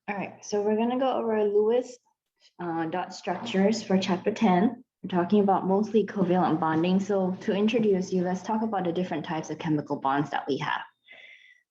All right, so we're gonna go over Lewis dot structures for chapter 10. We're talking about mostly covalent bonding. So to introduce you, let's talk about the different types of chemical bonds that we have.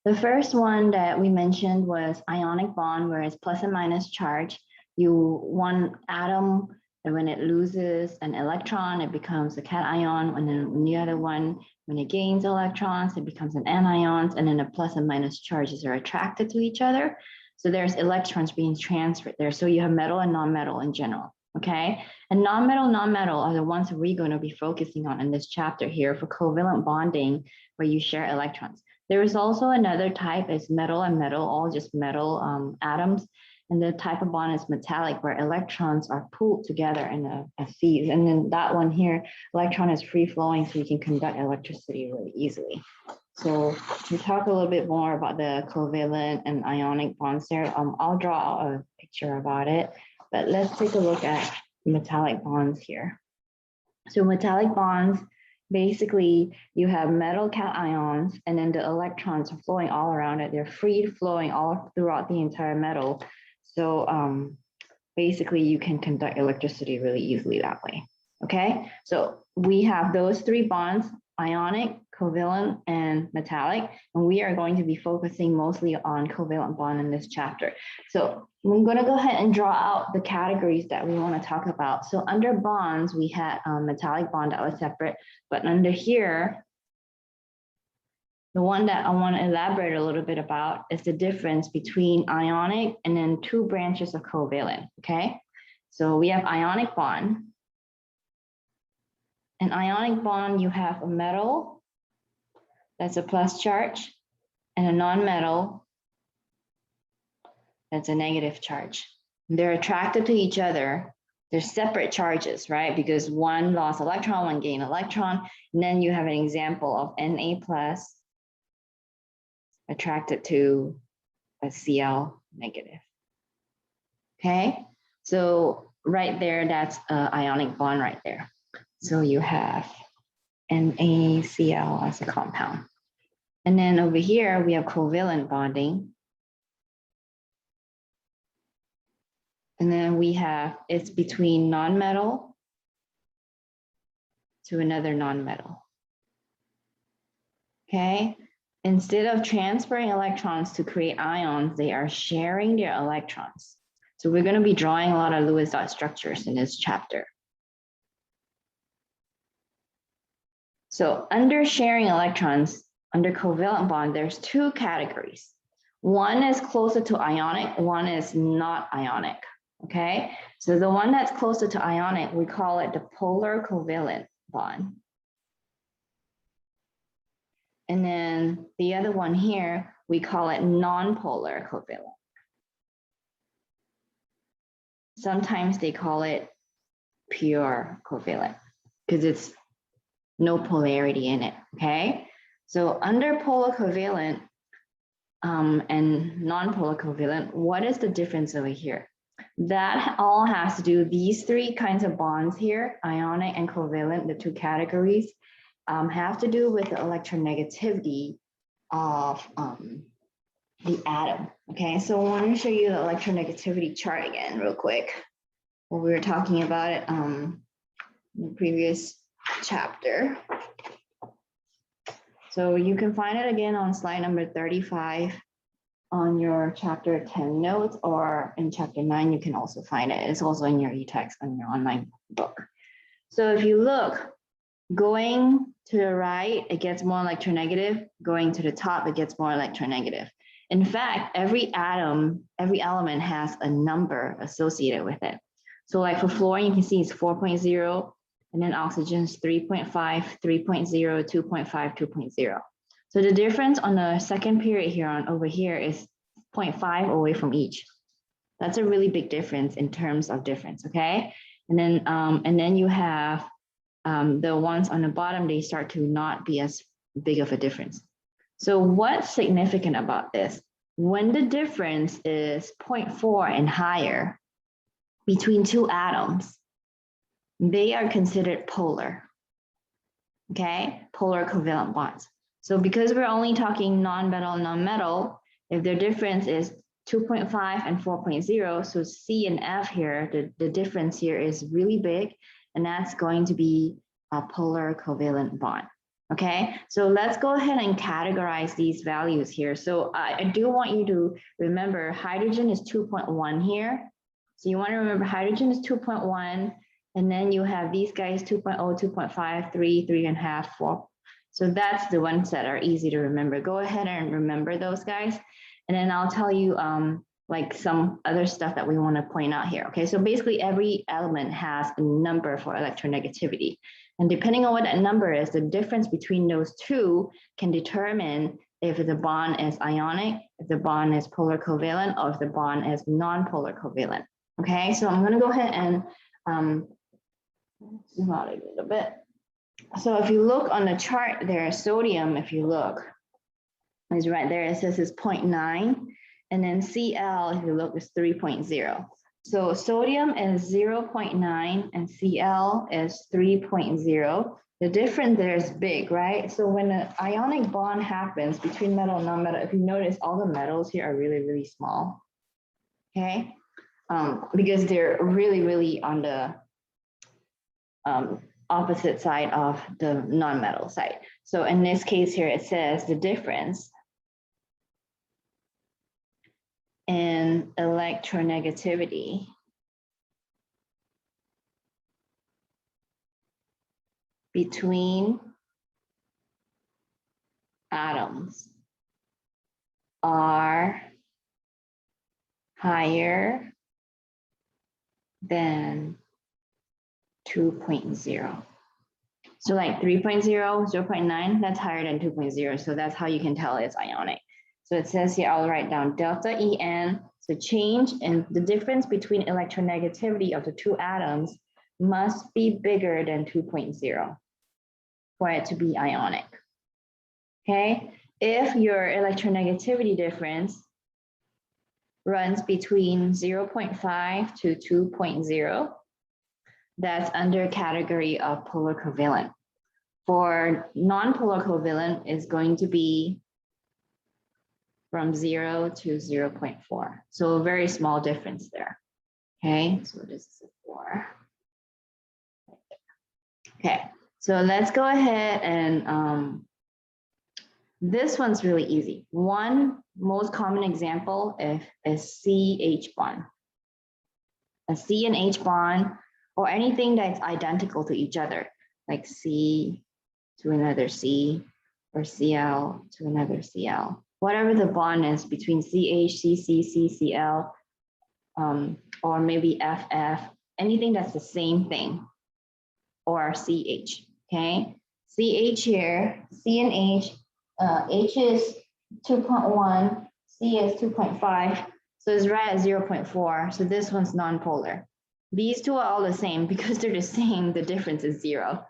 The first one that we mentioned was ionic bond, where it's plus and minus charge. One atom, and when it loses an electron, it becomes a cation, and then the other one, when it gains electrons, it becomes an anion, and then the plus and minus charges are attracted to each other. So there's electrons being transferred there. So you have metal and non-metal in general, okay? And non-metal are the ones that we're going to be focusing on in this chapter here for covalent bonding, where you share electrons. There is also another type is metal and metal, all just metal atoms. And the type of bond is metallic, where electrons are pulled together in a sieve. And then that one here, electron is free flowing, so you can conduct electricity really easily. So to talk a little bit more about the covalent and ionic bonds there, I'll draw a picture about it, but let's take a look at metallic bonds here. So metallic bonds, basically you have metal cations, and then the electrons are flowing all around it. They're free flowing all throughout the entire metal. So basically you can conduct electricity really easily that way. Okay, so we have those three bonds: ionic, covalent, and metallic, and we are going to be focusing mostly on covalent bond in this chapter. So I'm going to go ahead and draw out the categories that we want to talk about. So under bonds, we had metallic bond that was separate, but under here, the one that I want to elaborate a little bit about is the difference between ionic and then two branches of covalent, okay? So we have ionic bond. An ionic bond, you have a metal, that's a plus charge, and a non-metal, that's a negative charge. They're attracted to each other. They're separate charges, right? Because one lost electron, one gained electron. And then you have an example of Na plus attracted to a Cl negative. Okay, so right there, that's an ionic bond right there. So you have NaCl as a compound. And then over here, we have covalent bonding. And then we have, it's between non-metal to another non-metal. Okay, instead of transferring electrons to create ions, they are sharing their electrons. So we're going to be drawing a lot of Lewis dot structures in this chapter. So under sharing electrons, under covalent bond, there's two categories. One is closer to ionic, one is not ionic, okay? So the one that's closer to ionic, we call it the polar covalent bond. And then the other one here, we call it non-polar covalent. Sometimes they call it pure covalent because it's no polarity in it, okay? So under polar covalent and non-polar covalent, what is the difference over here? That all has to do, these three kinds of bonds here, ionic and covalent, the two categories, have to do with the electronegativity of the atom, okay? So I want to show you the electronegativity chart again real quick. Well, we were talking about it in the previous chapter. So you can find it again on slide number 35 on your chapter 10 notes, or in chapter 9, you can also find it. It's also in your e-text on your online book. So if you look, going to the right, it gets more electronegative. Going to the top, it gets more electronegative. In fact, every atom, every element has a number associated with it. So like for fluorine, you can see it's 4.0, and then oxygen is 3.5, 3.0, 2.5, 2.0. So the difference on the second period here on over here is 0.5 away from each. That's a really big difference in terms of difference, okay? And then you have the ones on the bottom, they start to not be as big of a difference. So what's significant about this? When the difference is 0.4 and higher between two atoms, they are considered polar, okay? Polar covalent bonds. So because we're only talking non-metal, if their difference is 2.5 and 4.0. So C and F here, the difference here is really big, and that's going to be a polar covalent bond. Okay, so let's go ahead and categorize these values here. So I do want you to remember hydrogen is 2.1 here. So you want to remember hydrogen is 2.1, and then you have these guys 2.0, 2.5, 3, 3.5, 4. So that's the ones that are easy to remember. Go ahead and remember those guys. And then I'll tell you like some other stuff that we want to point out here. Okay, so basically every element has a number for electronegativity. And depending on what that number is, the difference between those two can determine if the bond is ionic, if the bond is polar covalent, or if the bond is non-polar covalent. Okay, so I'm going to go ahead and zoom out a little bit. So if you look on the chart there, sodium, if you look, is right there. It says it's 0.9, and then Cl, if you look, is 3.0. So sodium is 0.9 and Cl is 3.0. The difference there is big, right? So when an ionic bond happens between metal and non-metal, if you notice, all the metals here are really, really small. Okay, because they're really, really on the opposite side of the non-metal side. So in this case here, it says the difference in electronegativity between atoms are higher than 2.0. So like 3.0, 0.9, that's higher than 2.0. So that's how you can tell it's ionic. So it says here, I'll write down delta En. So change in the difference between electronegativity of the two atoms must be bigger than 2.0 for it to be ionic. Okay, if your electronegativity difference runs between 0.5 to 2.0, that's under category of polar covalent. For non-polar covalent is going to be from 0 to 0.4. So a very small difference there. Okay, so this is a 4. Okay, so let's go ahead and this one's really easy. One most common example is CH bond. A C and H bond, or anything that's identical to each other, like C to another C, or Cl to another Cl. Whatever the bond is between CH, CC, CCl, or maybe FF, anything that's the same thing, or CH, okay? CH here, C and H, H is 2.1, C is 2.5, so it's right at 0.4, so this one's non-polar. These two are all the same because they're the same, the difference is 0.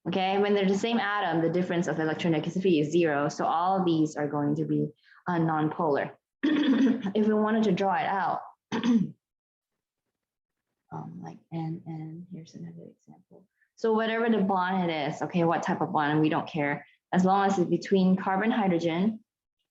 Okay, when they're the same atom, the difference of electronegativity is 0. So all of these are going to be non-polar. If we wanted to draw it out, like and here's another example. So whatever the bond it is, okay, what type of bond, we don't care. As long as it's between carbon, hydrogen,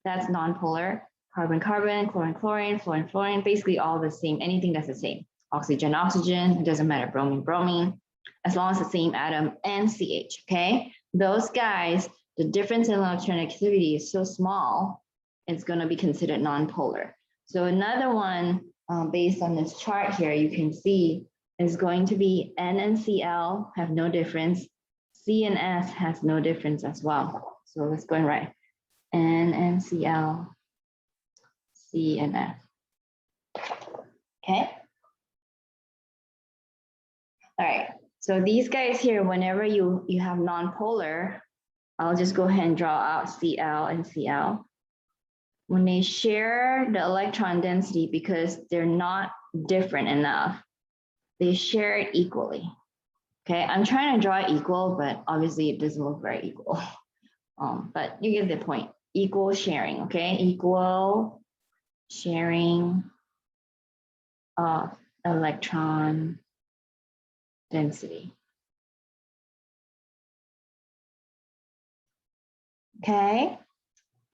that's non-polar. Carbon, carbon, chlorine, chlorine, fluorine, fluorine, basically all the same, anything that's the same. Oxygen, oxygen, it doesn't matter, bromine, bromine, as long as the same atom and CH, okay? Those guys, the difference in electronegativity is so small, it's gonna be considered non-polar. So another one based on this chart here, you can see is going to be N and Cl have no difference. C and S has no difference as well. So let's go and write N and Cl, C and F, okay? All right, so these guys here, whenever you have non-polar, I'll just go ahead and draw out Cl and Cl. When they share the electron density, because they're not different enough, they share it equally. Okay, I'm trying to draw it equal, but obviously it doesn't look very equal. But you get the point, equal sharing, okay? Equal sharing of electron density. Okay,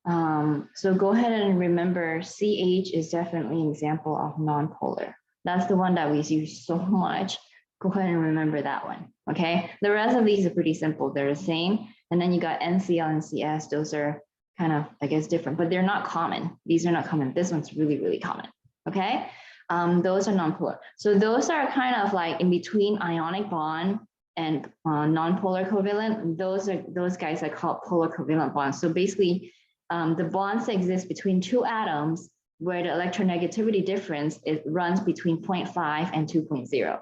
So go ahead and remember CH is definitely an example of nonpolar. That's the one that we use so much. Go ahead and remember that one, okay? The rest of these are pretty simple. They're the same. And then you got NCl and CS. Those are kind of, I guess, different, but they're not common. These are not common. This one's really, really common, okay? Those are nonpolar. So those are kind of like in between ionic bond and nonpolar covalent. Those guys are called polar covalent bonds. So basically, the bonds that exist between two atoms where the electronegativity difference, it runs between 0.5 and 2.0.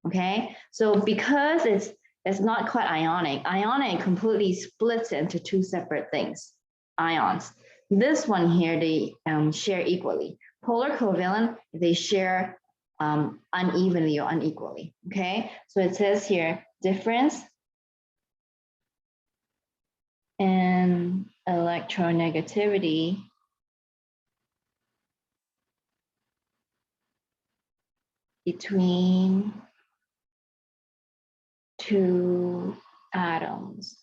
Okay, so because it's not quite ionic completely splits into two separate things, ions. This one here, they share equally. Polar covalent, they share unevenly or unequally. Okay, so it says here difference in electronegativity between two atoms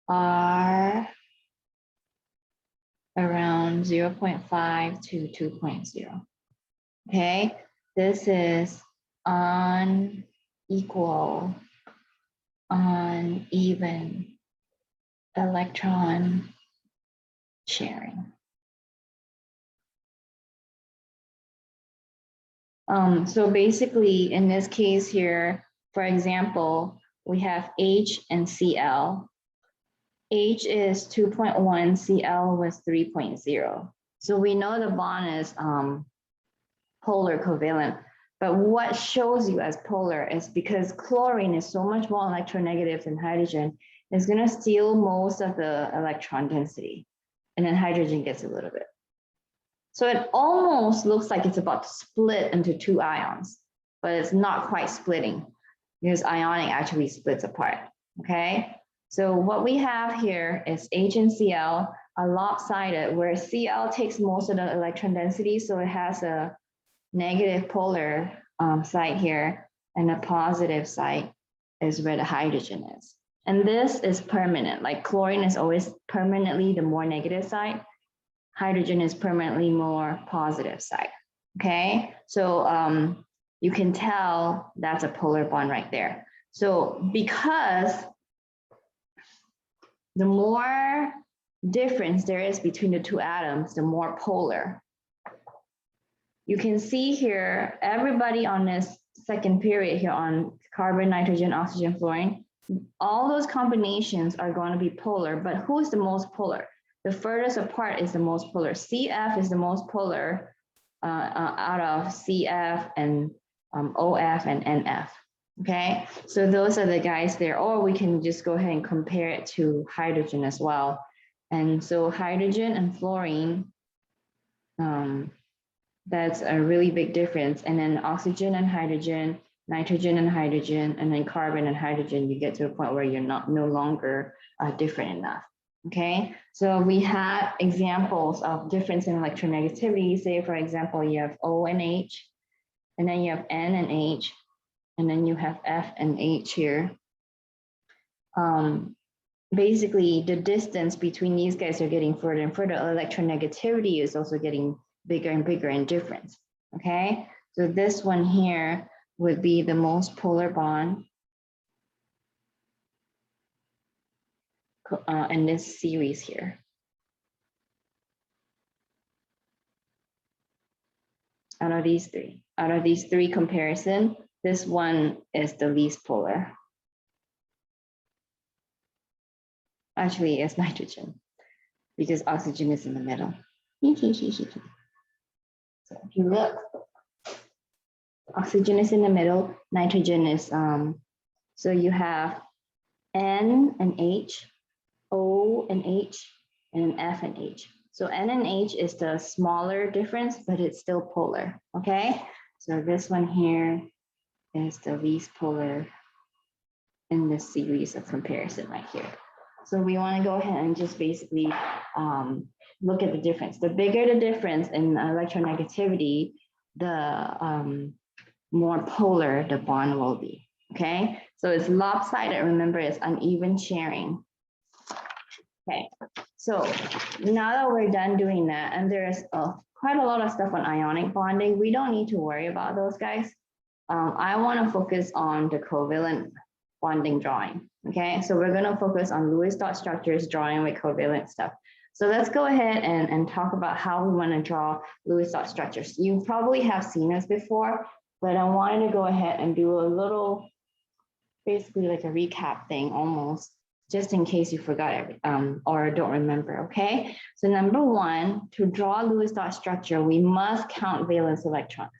are around 0.5 to 2.0. Okay, this is unequal, uneven electron sharing. So basically, in this case here, for example, we have H and Cl. H is 2.1, Cl was 3.0. So we know the bond is polar covalent, but what shows you as polar is because chlorine is so much more electronegative than hydrogen, it's gonna steal most of the electron density, and then hydrogen gets a little bit. So it almost looks like it's about to split into two ions, but it's not quite splitting because ionic actually splits apart, okay? So what we have here is H and Cl are lopsided, where Cl takes most of the electron density, so it has a negative polar side here, and a positive side is where the hydrogen is. And this is permanent, like chlorine is always permanently the more negative side. Hydrogen is permanently more positive side, okay? So you can tell that's a polar bond right there. So because the more difference there is between the two atoms, the more polar. You can see here, everybody on this second period here on carbon, nitrogen, oxygen, fluorine, all those combinations are going to be polar, but who's the most polar? The furthest apart is the most polar. CF is the most polar out of CF and OF and NF. Okay, so those are the guys there, or we can just go ahead and compare it to hydrogen as well. And so hydrogen and fluorine, that's a really big difference. And then oxygen and hydrogen, nitrogen and hydrogen, and then carbon and hydrogen, you get to a point where you're no longer different enough. Okay, so we have examples of difference in electronegativity. Say, for example, you have O and H, and then you have N and H, and then you have F and H here. Basically, the distance between these guys are getting further and further. Electronegativity is also getting bigger and bigger in difference. Okay, so this one here would be the most polar bond in this series here. Out of these three comparison, this one is the least polar. Actually, it's nitrogen because oxygen is in the middle. So if you look, oxygen is in the middle, nitrogen is, so you have N and H, O and H, and F and H. So N and H is the smaller difference, but it's still polar, okay? So this one here is the least polar in this series of comparison right here. So we want to go ahead and just basically look at the difference. The bigger the difference in electronegativity, the more polar the bond will be, okay? So it's lopsided, remember it's uneven sharing. Okay, So now that we're done doing that, and there's quite a lot of stuff on ionic bonding, we don't need to worry about those guys. I want to focus on the covalent bonding drawing. Okay, so we're going to focus on Lewis dot structures drawing with covalent stuff. So let's go ahead and talk about how we want to draw Lewis dot structures. You probably have seen this before, but I wanted to go ahead and do a little, basically like a recap thing almost, just in case you forgot it or don't remember, okay? So number one, to draw Lewis dot structure, we must count valence electrons.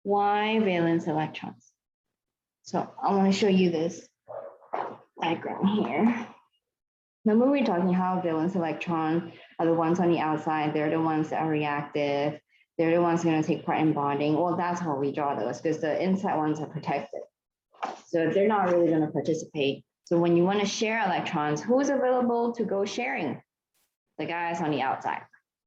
Why valence electrons? So I want to show you this diagram here. Remember we were talking how valence electrons are the ones on the outside, they're the ones that are reactive, they're the ones going to take part in bonding. Well, that's how we draw those because the inside ones are protected. So they're not really going to participate. So when you want to share electrons, who's available to go sharing? The guys on the outside.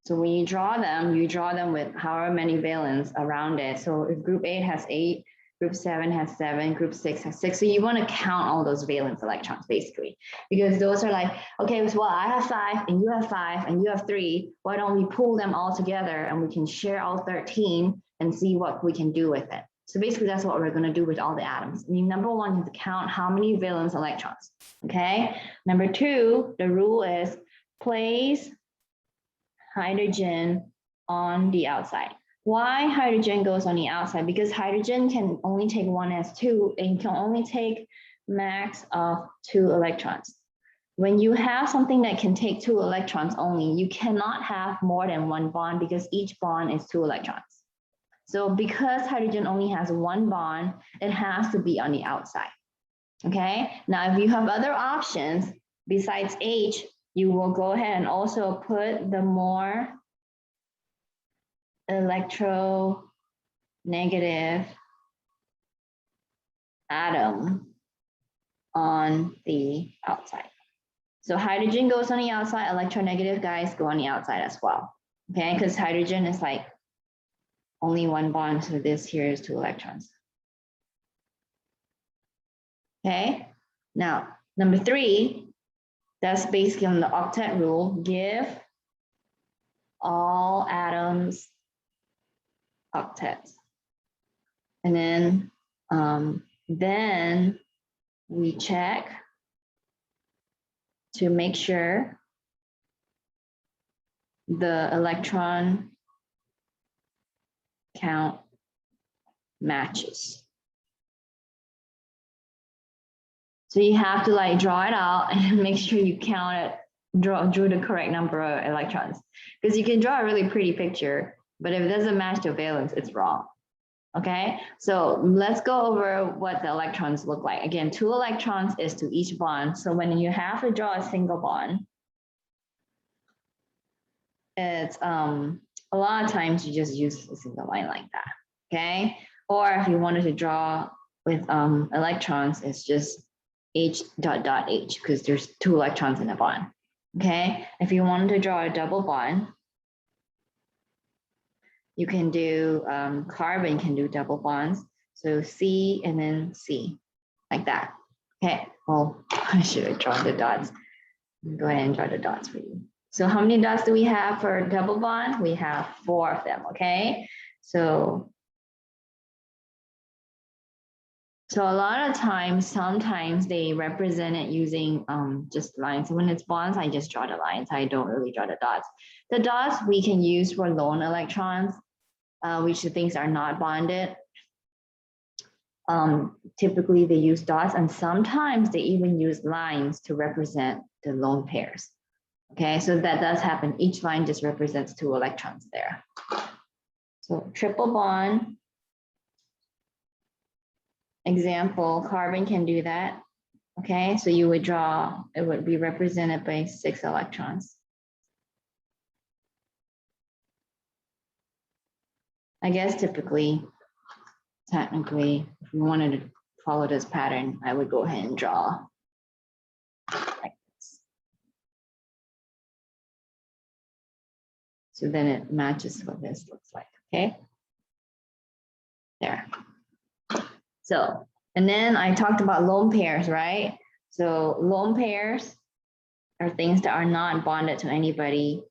So when you draw them with however many valence around it. So if group 8 has 8, group 7 has 7, group 6 has 6. So you want to count all those valence electrons basically, because those are like, okay, well, I have 5 and you have 5 and you have 3. Why don't we pull them all together and we can share all 13 and see what we can do with it. So basically that's what we're going to do with all the atoms. Number one is to count how many valence electrons. Okay. Number two, the rule is place hydrogen on the outside. Why hydrogen goes on the outside? Because hydrogen can only take 1s2 and can only take max of 2 electrons. When you have something that can take 2 electrons only, you cannot have more than 1 bond because each bond is 2 electrons. So because hydrogen only has 1 bond, it has to be on the outside. Okay, now if you have other options besides H, you will go ahead and also put the more electronegative atom on the outside. So hydrogen goes on the outside, electronegative guys go on the outside as well. Okay, because hydrogen is like only 1 bond, so this here is 2 electrons. Okay, now number 3, that's basically on the octet rule, give all atoms octets. And then we check to make sure the electron count matches. So you have to like draw it out and make sure you count it, drew the correct number of electrons. Because you can draw a really pretty picture, but if it doesn't match the valence, it's wrong. Okay, so let's go over what the electrons look like. Again, 2 electrons is to each bond. So when you have to draw a single bond, it's a lot of times you just use a single line like that. Okay, or if you wanted to draw with electrons, it's just H dot dot H because there's 2 electrons in a bond. Okay, if you wanted to draw a double bond, you can do carbon can do double bonds. So C and then C like that. Okay, well, I should have drawn the dots. Go ahead and draw the dots for you. So how many dots do we have for double bond? We have 4 of them, okay? So a lot of times, sometimes they represent it using just lines. When it's bonds, I just draw the lines. I don't really draw the dots. The dots we can use for lone electrons, which the things are not bonded. Typically they use dots, and sometimes they even use lines to represent the lone pairs. Okay, so that does happen. Each line just represents 2 electrons there. So triple bond. Example, carbon can do that. Okay, so you would draw, it would be represented by 6 electrons. I guess typically, technically, if you wanted to follow this pattern, I would go ahead and draw like this. So then it matches what this looks like, okay? There. So, and then I talked about lone pairs, right? So lone pairs are things that are not bonded to anybody.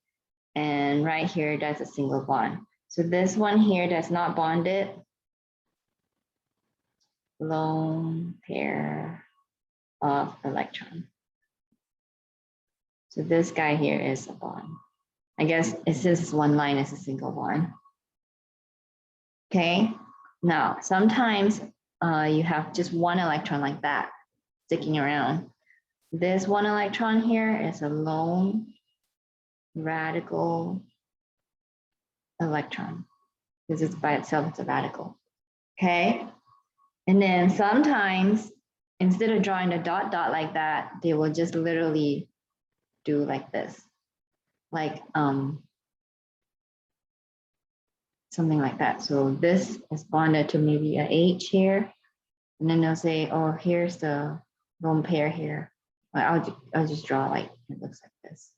And right here, that's a single bond. So this one here that's not bonded, lone pair of electron. So this guy here is a bond. I guess since it's one line, it's a single bond. Okay, now sometimes you have just one electron like that sticking around. This one electron here is a lone radical electron because it's by itself, it's a radical. Okay, and then sometimes instead of drawing a dot dot like that, they will just literally do like this, like something like that. So this is bonded to maybe a H here, and then they'll say, oh, here's the lone pair here. I'll just draw like it looks like this.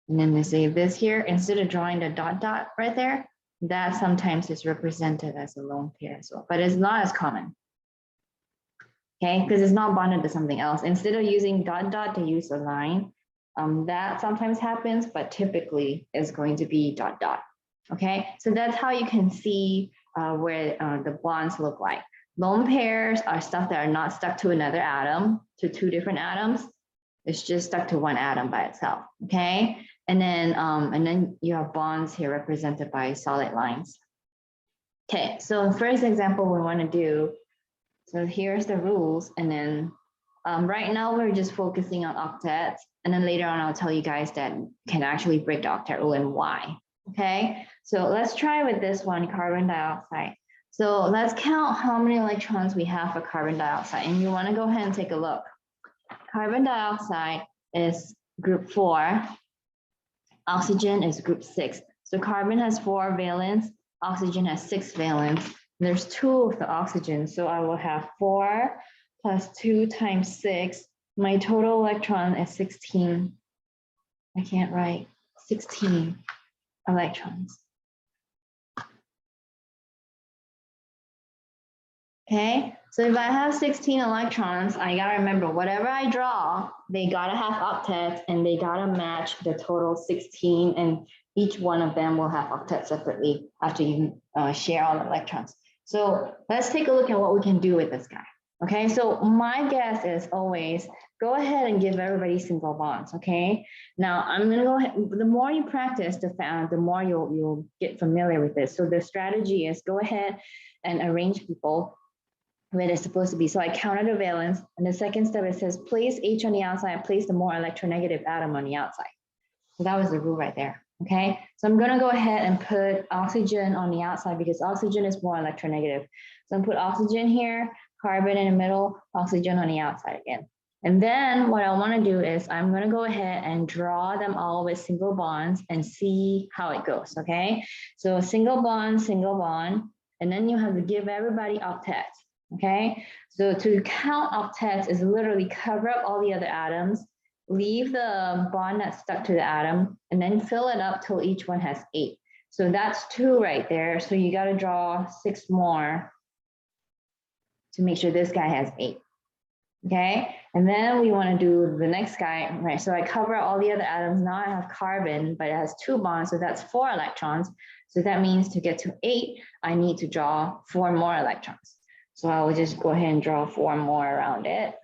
And then they say this here, instead of drawing the dot dot right there, that sometimes is represented as a lone pair as well, but it's not as common. Okay, because it's not bonded to something else. Instead of using dot dot, they use a line. That sometimes happens, but typically is going to be dot dot. Okay, so that's how you can see where the bonds look like. Lone pairs are stuff that are not stuck to another atom, to two different atoms. It's just stuck to one atom by itself. Okay, and then you have bonds here represented by solid lines. Okay, so first example we want to do. So here's the rules, and then right now we're just focusing on octets, and then later on I'll tell you guys that can actually break the octet rule and why. Okay, so let's try with this one, carbon dioxide. So let's count how many electrons we have for carbon dioxide, and you want to go ahead and take a look. Carbon dioxide is group 4, oxygen is group 6. So carbon has 4 valence, oxygen has 6 valence. There's 2 of the oxygen, so I will have 4 plus 2 times 6. My total electron is 16. I can't write 16 electrons. Okay, so if I have 16 electrons, I gotta remember whatever I draw, they gotta have octets and they gotta match the total 16, and each one of them will have octets separately after you share all the electrons. So let's take a look at what we can do with this guy. Okay, so my guess is always go ahead and give everybody single bonds. Okay, now I'm gonna go ahead. The more you practice, the more you'll get familiar with this. So the strategy is go ahead and arrange people where they're supposed to be. So I counted the valence, and the second step it says place H on the outside, place the more electronegative atom on the outside. So that was the rule right there. Okay, so I'm gonna go ahead and put oxygen on the outside because oxygen is more electronegative. So I'm gonna put oxygen here, carbon in the middle, oxygen on the outside again. And then what I wanna do is I'm gonna go ahead and draw them all with single bonds and see how it goes, okay? So single bond, and then you have to give everybody octets, okay? So to count octets is literally cover up all the other atoms, leave the bond that's stuck to the atom, and then fill it up till each one has 8. So that's 2 right there. So you got to draw 6 more to make sure this guy has 8. Okay, and then we want to do the next guy, right? So I cover all the other atoms. Now I have carbon, but it has 2 bonds, so that's 4 electrons. So that means to get to 8, I need to draw 4 more electrons. So I will just go ahead and draw 4 more around it.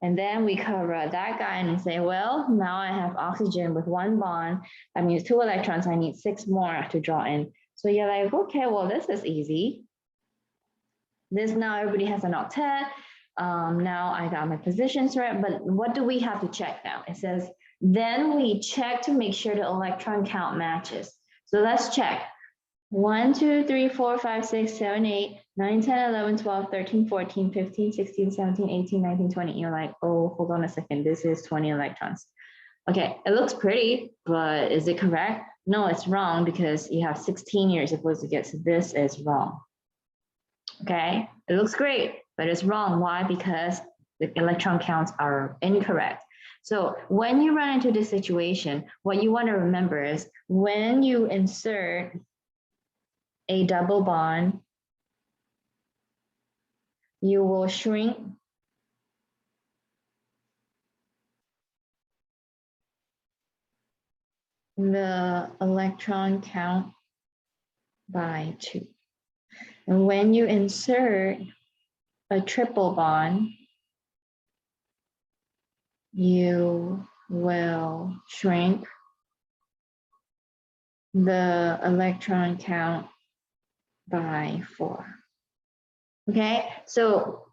And then we cover that guy and say, well, now I have oxygen with 1 bond. That means 2 electrons. I need 6 more to draw in. So you're like, okay, well, this is easy. This now everybody has an octet. Now I got my positions right, but what do we have to check now? It says, then we check to make sure the electron count matches. So let's check. 1, 2, 3, 4, 5, 6, 7, 8, 9, 10, 11, 12, 13, 14, 15, 16, 17, 18, 19, 20. You're like, oh, hold on a second. This is 20 electrons. Okay, it looks pretty, but is it correct? No, it's wrong because you have 16 you're supposed to get. So this is wrong. Okay, it looks great, but it's wrong. Why? Because the electron counts are incorrect. So when you run into this situation, what you want to remember is when you insert a double bond, you will shrink the electron count by 2. And when you insert a triple bond, you will shrink the electron count by 4. Okay, so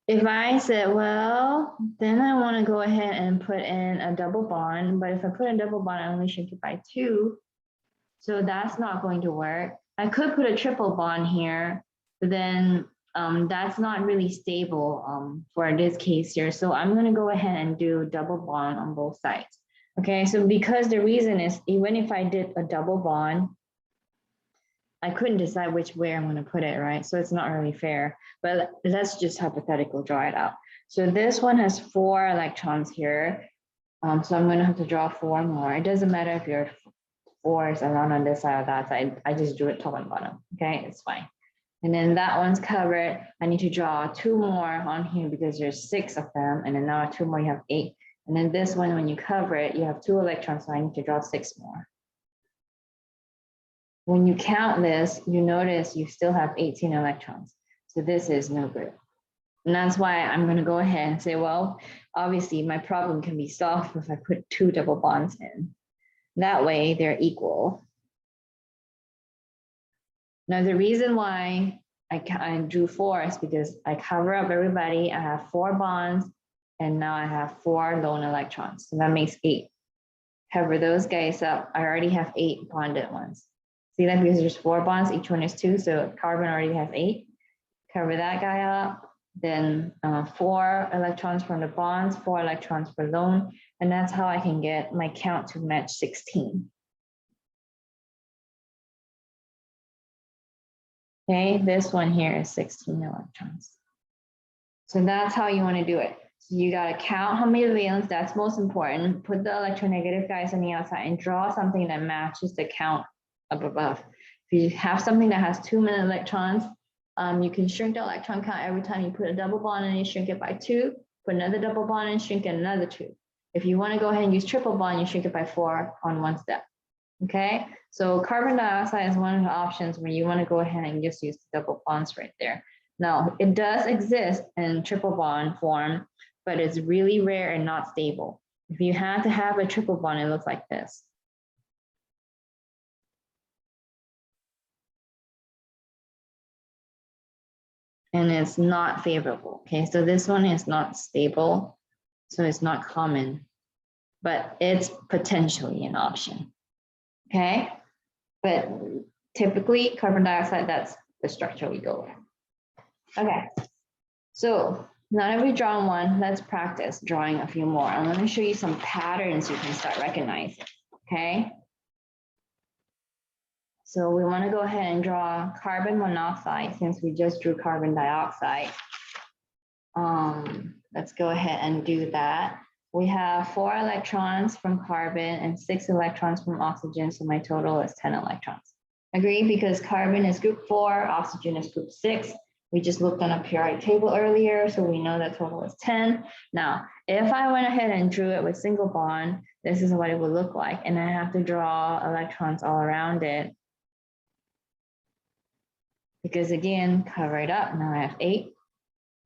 if I said, well, then I want to go ahead and put in a double bond, but if I put a double bond, I only shrink it by 2. So that's not going to work. I could put a triple bond here, but then that's not really stable for this case here. So I'm going to go ahead and do double bond on both sides. Okay, so because the reason is even if I did a double bond, I couldn't decide which way I'm going to put it, right? So it's not really fair, but let's just hypothetical draw it out. So this one has 4 electrons here. So I'm going to have to draw 4 more. It doesn't matter if your 4 is around on this side or that side. I just drew it top and bottom. Okay, it's fine. And then that one's covered. I need to draw 2 more on here because there's 6 of them. And then now 2 more, you have 8. And then this one, when you cover it, you have 2 electrons. So I need to draw 6 more. When you count this, you notice you still have 18 electrons. So this is no good. And that's why I'm going to go ahead and say, well, obviously my problem can be solved if I put 2 double bonds in. That way they're equal. Now the reason why I drew 4 is because I cover up everybody. I have 4 bonds and now I have 4 lone electrons. So that makes 8. Cover those guys up. I already have 8 bonded ones. See that because there's 4 bonds, each one is 2. So carbon already has 8. Cover that guy up. Then 4 electrons from the bonds, 4 electrons for lone. And that's how I can get my count to match 16. Okay, this one here is 16 electrons. So that's how you want to do it. So you got to count how many valence, that's most important. Put the electronegative guys on the outside and draw something that matches the count up above. If you have something that has too many electrons, you can shrink the electron count every time you put a double bond and you shrink it by 2, put another double bond and shrink it another 2. If you want to go ahead and use triple bond, you shrink it by 4 on one step. Okay, so carbon dioxide is one of the options where you want to go ahead and just use the double bonds right there. Now, it does exist in triple bond form, but it's really rare and not stable. If you had to have a triple bond, it looks like this. And it's not favorable. Okay, so this one is not stable, so it's not common, but it's potentially an option. Okay, but typically carbon dioxide, that's the structure we go with. Okay, so now that we've drawn one, let's practice drawing a few more. I'm going to show you some patterns you can start recognizing. Okay. So we want to go ahead and draw carbon monoxide since we just drew carbon dioxide. Let's go ahead and do that. We have 4 electrons from carbon and 6 electrons from oxygen. So my total is 10 electrons. Agree? Because carbon is group 4, oxygen is group 6. We just looked on a periodic table earlier, so we know that total is 10. Now, if I went ahead and drew it with single bond, this is what it would look like. And I have to draw electrons all around it. Because again, cover it up, now I have 8.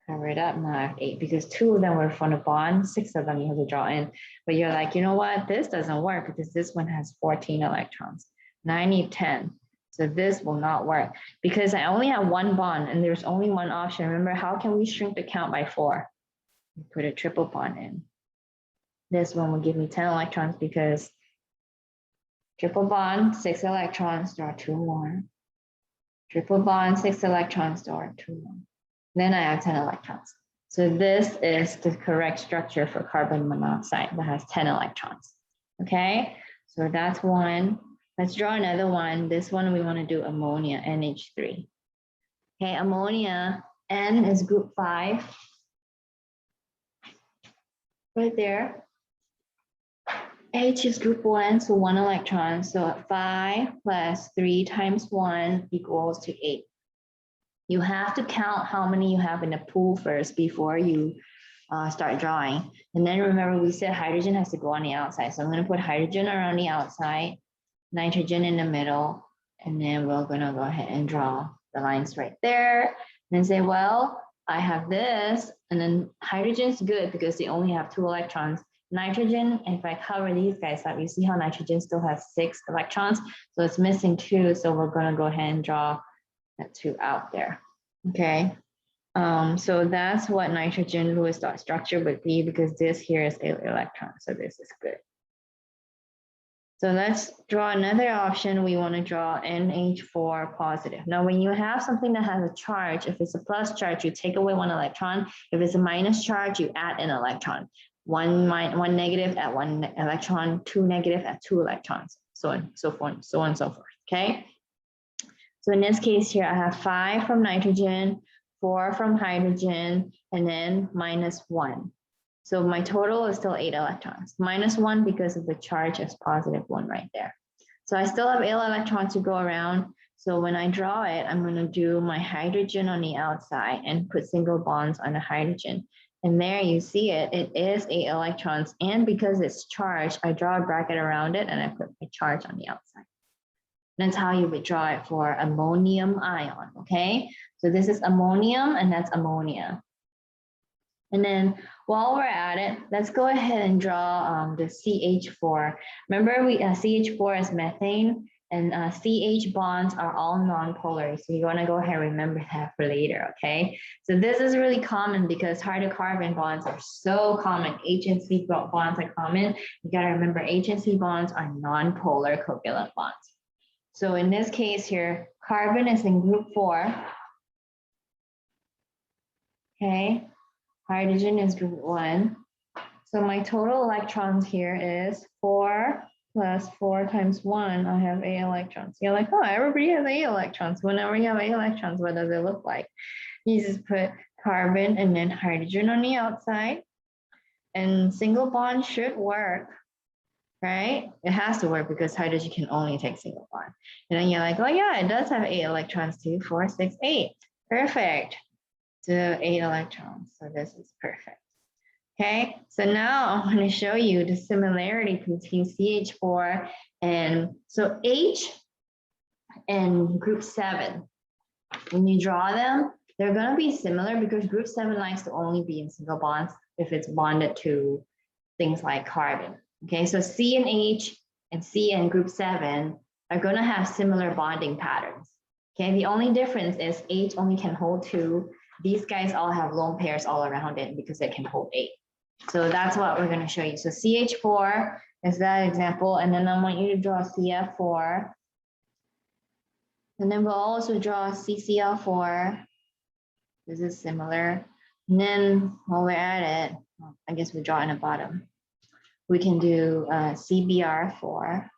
Cover it up, now I have 8. Because 2 of them were from a bond, 6 of them you have to draw in. But you're like, you know what, this doesn't work because this one has 14 electrons. Now I need 10. So this will not work because I only have 1 bond and there's only 1 option. Remember, how can we shrink the count by 4? We put a triple bond in. This one will give me 10 electrons because triple bond, 6 electrons, draw 2 more. Triple bond, 6 electrons, draw 2 more. Then I have 10 electrons. So this is the correct structure for carbon monoxide that has 10 electrons. Okay, so that's one. Let's draw another one. This one we want to do ammonia, NH3. Okay, ammonia, N is group 5. Right there. H is group 1, so 1 electron. So 5 plus 3 times 1 equals to 8. You have to count how many you have in the pool first before you start drawing. And then remember we said hydrogen has to go on the outside. So I'm going to put hydrogen around the outside, nitrogen in the middle, and then we're going to go ahead and draw the lines right there. And then say, well, I have this, and then hydrogen's good because they only have 2 electrons. Nitrogen, if I cover these guys up, you see how nitrogen still has 6 electrons, so it's missing 2, so we're going to go ahead and draw that 2 out there. Okay, so that's what nitrogen Lewis dot structure would be, because this here is 8 electrons, so this is good. So let's draw another option. We want to draw NH4 positive. Now, when you have something that has a charge, if it's a plus charge, you take away 1 electron. If it's a minus charge, you add an electron. One negative at 1 electron, 2 negative at 2 electrons, so on, so forth, so on and so forth. Okay. So in this case here, I have 5 from nitrogen, 4 from hydrogen, and then -1. So my total is still 8 electrons. -1 because of the charge is +1 right there. So I still have 8 electrons to go around. So when I draw it, I'm going to do my hydrogen on the outside and put single bonds on the hydrogen. And there you see it, it is 8 electrons. And because it's charged, I draw a bracket around it and I put my charge on the outside. That's how you would draw it for ammonium ion, okay? So this is ammonium and that's ammonia. And then while we're at it, let's go ahead and draw the CH4. Remember, CH4 is methane, and CH bonds are all non-polar. So you want to go ahead and remember that for later, okay? So this is really common because hydrocarbon bonds are so common. H and C bonds are common. You got to remember H and C bonds are non-polar covalent bonds. So in this case here, carbon is in group 4. Okay. Hydrogen is group 1. So my total electrons here is 4 plus 4 times 1. I have 8 electrons. You're like, oh, everybody has 8 electrons. Whenever you have 8 electrons, what does it look like? You just put carbon and then hydrogen on the outside. And single bond should work, right? It has to work because hydrogen can only take single bond. And then you're like, oh yeah, it does have 8 electrons too. 4, 6, 8. Perfect. So 8 electrons. So this is perfect. Okay, so now I'm going to show you the similarity between CH4 and so H and group 7. When you draw them, they're going to be similar because group 7 likes to only be in single bonds if it's bonded to things like carbon. Okay, so C and H and C and group 7 are going to have similar bonding patterns. Okay, the only difference is H only can hold 2. These guys all have lone pairs all around it because it can hold 8. So that's what we're going to show you. So CH4 is that example. And then I want you to draw CF4. And then we'll also draw CCl4. This is similar. And then while we're at it, I guess we draw in the bottom. We can do CBr4.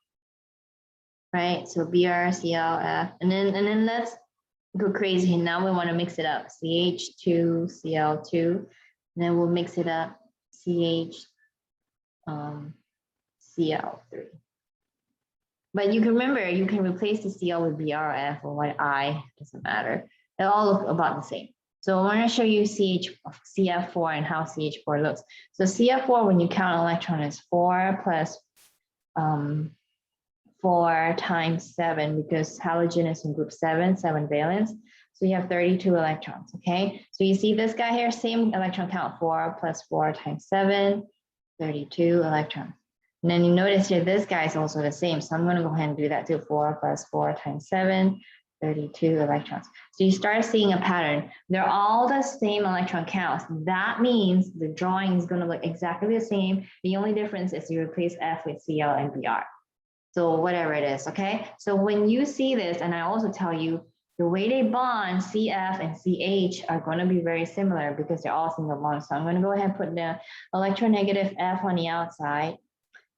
Right? So Br, Cl, F. And then let's go crazy. Now we want to mix it up. CH2, Cl2, and then we'll mix it up. CH, Cl3. But you can remember, you can replace the Cl with Br, F, or what I, doesn't matter. They all look about the same. So I want to show you CF4 and how CH4 looks. So CF4, when you count electron, is 4 plus 4 times 7 because halogen is in group 7 valence. So you have 32 electrons, okay? So you see this guy here, same electron count, 4 plus 4 times 7, 32 electrons. And then you notice here, this guy is also the same. So I'm gonna go ahead and do that too, 4 plus 4 times 7, 32 electrons. So you start seeing a pattern. They're all the same electron counts. That means the drawing is gonna look exactly the same. The only difference is you replace F with Cl and Br. So whatever it is, okay? So when you see this, and I also tell you, the way they bond, CF and CH are going to be very similar because they're all single bonds. So I'm going to go ahead and put the electronegative F on the outside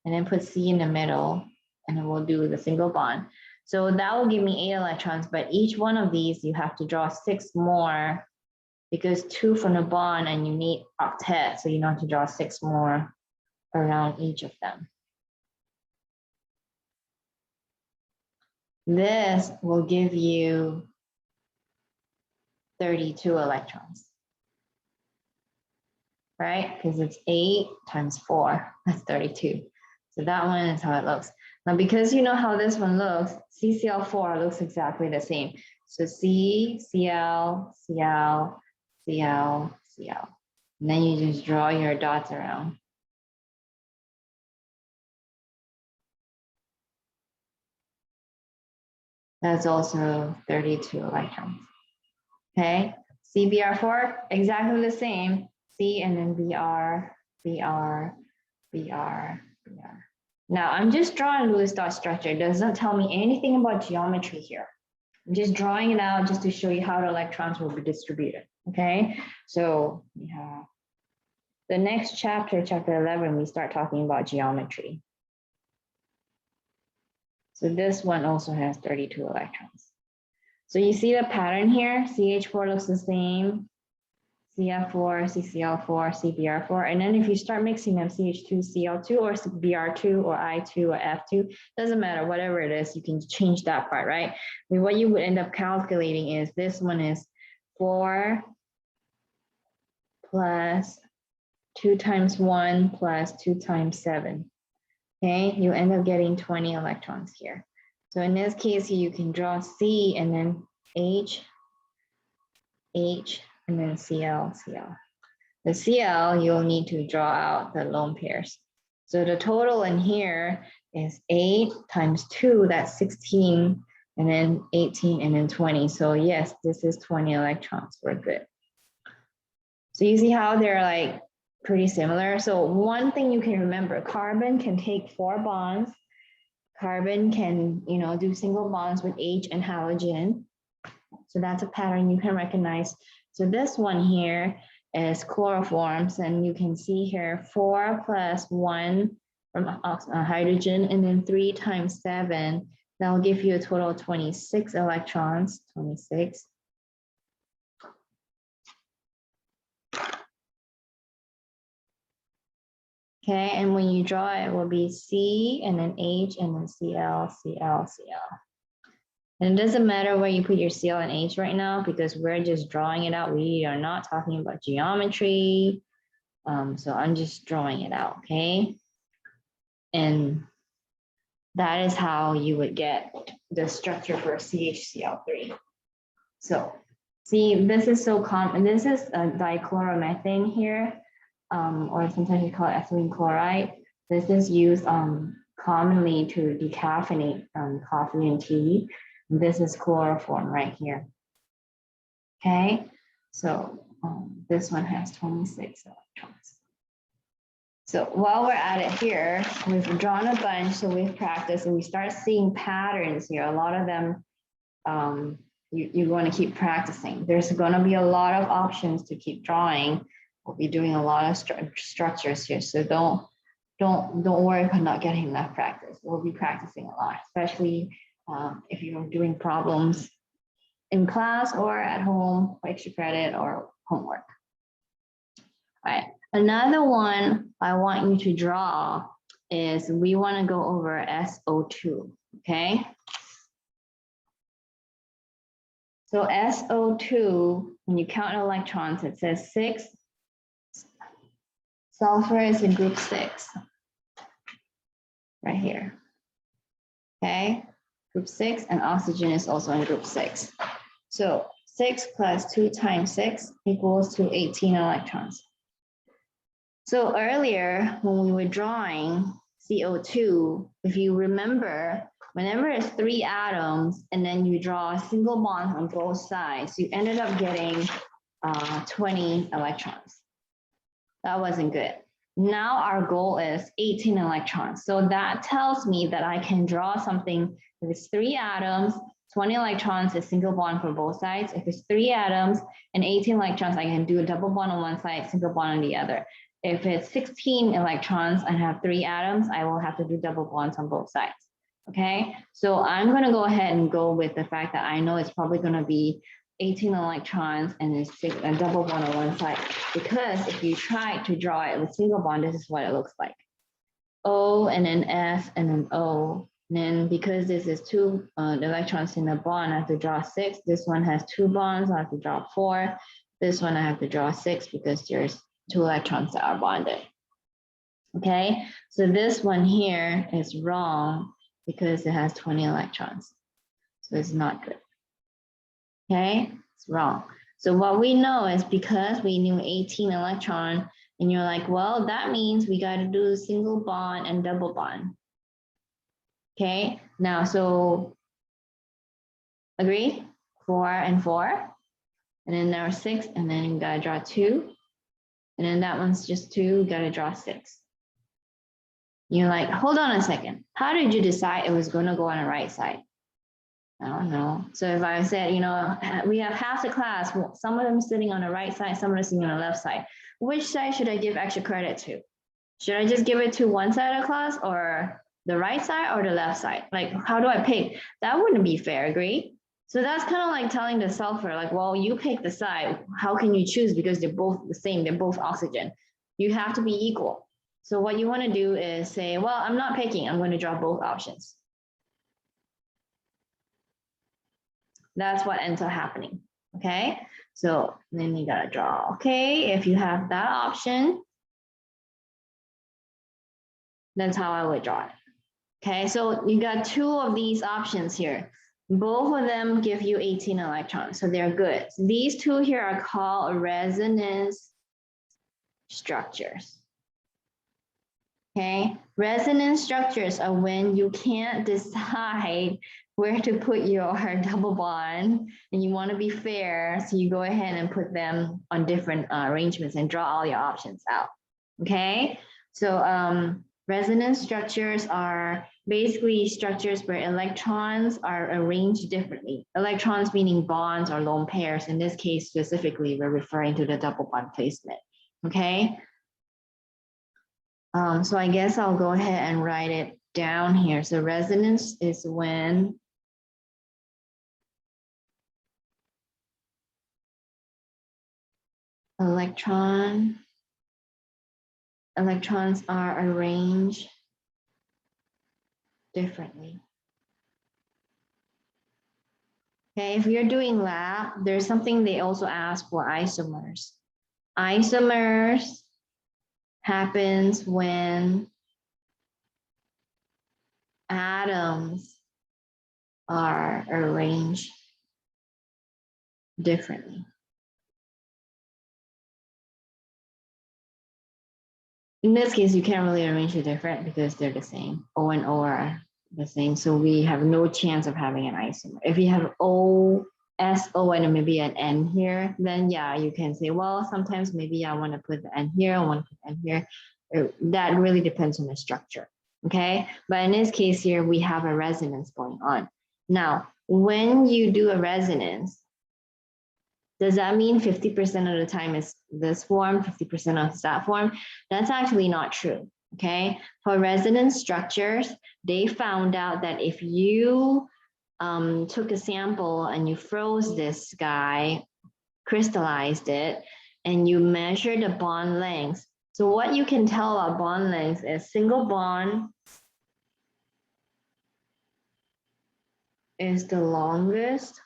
and then put C in the middle, and then we'll do the single bond. So that will give me 8 electrons, but each one of these, you have to draw 6 more because 2 from the bond and you need octet. So you have to draw 6 more around each of them. This will give you 32 electrons. right? Because it's 8 times 4, that's 32. So that one is how it looks. Now, because you know how this one looks, CCl4 looks exactly the same. So C, Cl, Cl, Cl, Cl. And then you just draw your dots around. That's also 32 electrons. Okay, CBr4, exactly the same. C and then Br, Br, Br, Br. Now I'm just drawing Lewis dot structure. It does not tell me anything about geometry here. I'm just drawing it out just to show you how the electrons will be distributed. Okay, so we have the next chapter, chapter 11, we start talking about geometry. So this one also has 32 electrons. So you see the pattern here, CH4 looks the same, CF4, CCl4, CBr4, and then if you start mixing them, CH2, Cl2, or Br2, or I2, or F2, doesn't matter, whatever it is, you can change that part, right? I mean, what you would end up calculating is this one is 4 plus 2 times 1 plus 2 times 7. Okay, you end up getting 20 electrons here. So in this case, you can draw C and then H, H, and then Cl, Cl. The Cl, you'll need to draw out the lone pairs. So the total in here is 8 times 2, that's 16, and then 18, and then 20. So yes, this is 20 electrons, we're good. So you see how they're like pretty similar. So one thing you can remember, carbon can take 4 bonds. Carbon can, do single bonds with H and halogen. So that's a pattern you can recognize. So this one here is chloroforms, and you can see here 4 plus 1 from hydrogen, and then 3 times 7. That'll give you a total of 26 electrons, 26. Okay, and when you draw it, will be C and then H and then Cl, Cl, Cl. And it doesn't matter where you put your Cl and H right now because we're just drawing it out. We are not talking about geometry. So I'm just drawing it out, okay? And that is how you would get the structure for CHCl3. So see, this is so common. This is a dichloromethane here. Or sometimes you call it ethylene chloride. This is used commonly to decaffeinate coffee and tea. This is chloroform right here. Okay, so this one has 26 electrons. So while we're at it here, we've drawn a bunch, so we've practiced, and we start seeing patterns here. A lot of them, you're going to keep practicing. There's going to be a lot of options to keep drawing. We'll be doing a lot of structures here, so don't worry about not getting enough practice. We'll be practicing a lot, especially if you're doing problems in class or at home for extra credit or homework. All right, another one I want you to draw is we want to go over SO2, okay? So SO2, when you count electrons, it says 6. Sulfur is in group 6, right here. Okay, group 6, and oxygen is also in group 6. So 6 plus 2 times 6 equals to 18 electrons. So earlier, when we were drawing CO2, if you remember, whenever it's 3 atoms and then you draw a single bond on both sides, you ended up getting 20 electrons. That wasn't good. Now our goal is 18 electrons. So that tells me that I can draw something. If it's 3 atoms, 20 electrons, a single bond for both sides. If it's 3 atoms and 18 electrons, I can do a double bond on one side, single bond on the other. If it's 16 electrons and have 3 atoms, I will have to do double bonds on both sides. Okay, so I'm going to go ahead and go with the fact that I know it's probably going to be 18 electrons and a double bond on one side, because if you try to draw it with single bond, this is what it looks like. O and then S and then O. And then because this is 2 electrons in the bond, I have to draw 6. This one has 2 bonds, I have to draw 4. This one I have to draw 6 because there's two electrons that are bonded. Okay, so this one here is wrong because it has 20 electrons. So it's not good. Okay, it's wrong. So what we know is because we knew 18 electron, and you're like, well, that means we got to do a single bond and double bond. Okay, now, so agree? 4 and 4. And then there are 6, and then you got to draw 2. And then that one's just 2, you got to draw 6. You're like, hold on a second. How did you decide it was going to go on the right side? I don't know. So if I said, you know, we have half the class, some of them sitting on the right side, some of them sitting on the left side. Which side should I give extra credit to? Should I just give it to one side of the class, or the right side or the left side? Like, how do I pick? That wouldn't be fair, agree? So that's kind of like telling the sulfur, like, well, you pick the side. How can you choose? Because they're both the same. They're both oxygen. You have to be equal. So what you want to do is say, well, I'm not picking. I'm going to draw both options. That's what ends up happening. Okay. So then you got to draw. Okay. If you have that option, that's how I would draw it. Okay. So you got two of these options here. Both of them give you 18 electrons. So they're good. So these two here are called resonance structures. Okay, resonance structures are when you can't decide where to put your double bond and you want to be fair, so you go ahead and put them on different arrangements and draw all your options out. Okay, so resonance structures are basically structures where electrons are arranged differently. Electrons meaning bonds or lone pairs. In this case specifically, we're referring to the double bond placement. Okay. So I guess I'll go ahead and write it down here. So resonance is when electrons are arranged differently. Okay, if you're doing lab, there's something they also ask for isomers. Isomers happens when atoms are arranged differently. In this case, you can't really arrange it different because they're the same. O and O are the same. So we have no chance of having an isomer. If you have O, S, O, and maybe an N here, then yeah, you can say, well, sometimes maybe I want to put the N here, I want to put N here. That really depends on the structure. Okay. But in this case here, we have a resonance going on. Now, when you do a resonance, does that mean 50% of the time is this form, 50% of that form? That's actually not true, okay? For resonance structures, they found out that if you took a sample and you froze this guy, crystallized it, and you measure the bond length. So what you can tell about bond length is single bond is the longest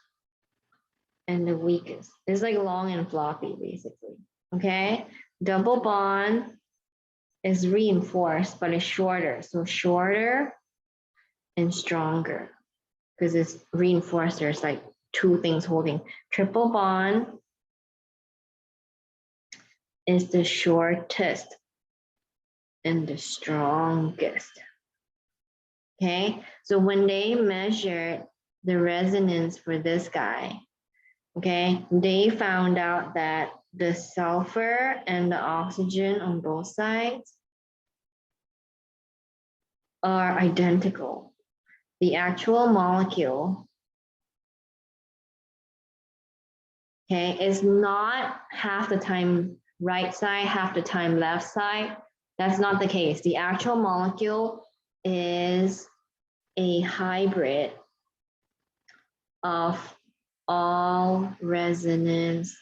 and the weakest. It's like long and floppy, basically. Okay. Double bond is reinforced, but it's shorter. So shorter and stronger because it's reinforced. There's like two things holding. Triple bond is the shortest and the strongest. Okay. So when they measured the resonance for this guy, okay, they found out that the sulfur and the oxygen on both sides are identical. The actual molecule, okay, is not half the time right side, half the time left side. That's not the case. The actual molecule is a hybrid of all resonance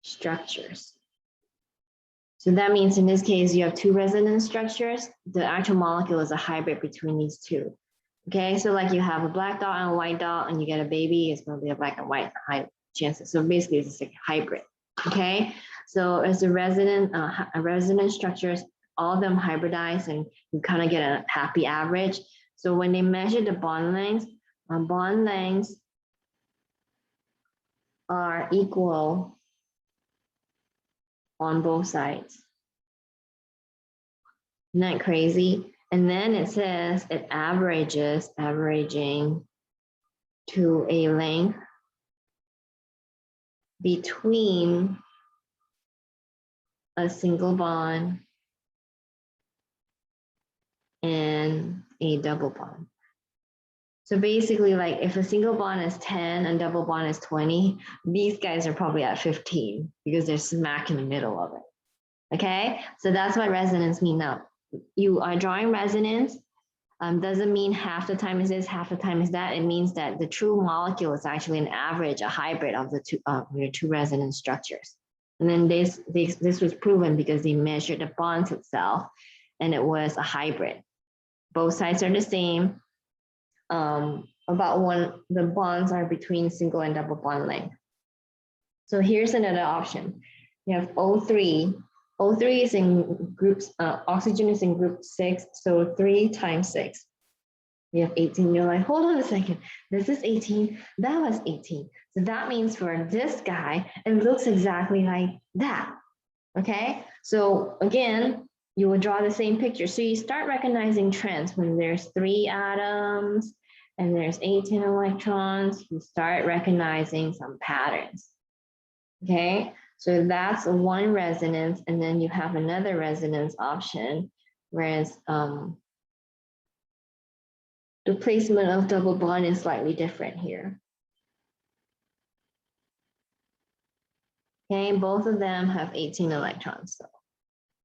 structures. So that means in this case, you have two resonance structures. The actual molecule is a hybrid between these two. Okay, so like you have a black dot and a white dot and you get a baby, it's going to be a black and white high chances. So basically it's like a hybrid. Okay, So as a resonance structures, all of them hybridize and you kind of get a happy average. So when they measure the bond lengths are equal on both sides. Isn't that crazy? And then it says it averaging to a length between a single bond and a double bond. So basically, like if a single bond is 10 and double bond is 20, these guys are probably at 15 because they're smack in the middle of it. Okay, so that's what resonance means now. You are drawing resonance. Doesn't mean half the time is this, half the time is that. It means that the true molecule is actually an average, a hybrid of the two resonance structures. And then this was proven because they measured the bonds itself, and it was a hybrid. Both sides are the same. The bonds are between single and double bond length. So here's another option. You have O3. O3 is in groups, oxygen is in group 6, so 3 times 6. We have 18. You're like, hold on a second. This is 18. That was 18. So that means for this guy, it looks exactly like that. Okay. So again, you will draw the same picture. So you start recognizing trends when there's 3 atoms and there's 18 electrons. You start recognizing some patterns. Okay. So that's one resonance, and then you have another resonance option, whereas the placement of double bond is slightly different here. Okay, both of them have 18 electrons. So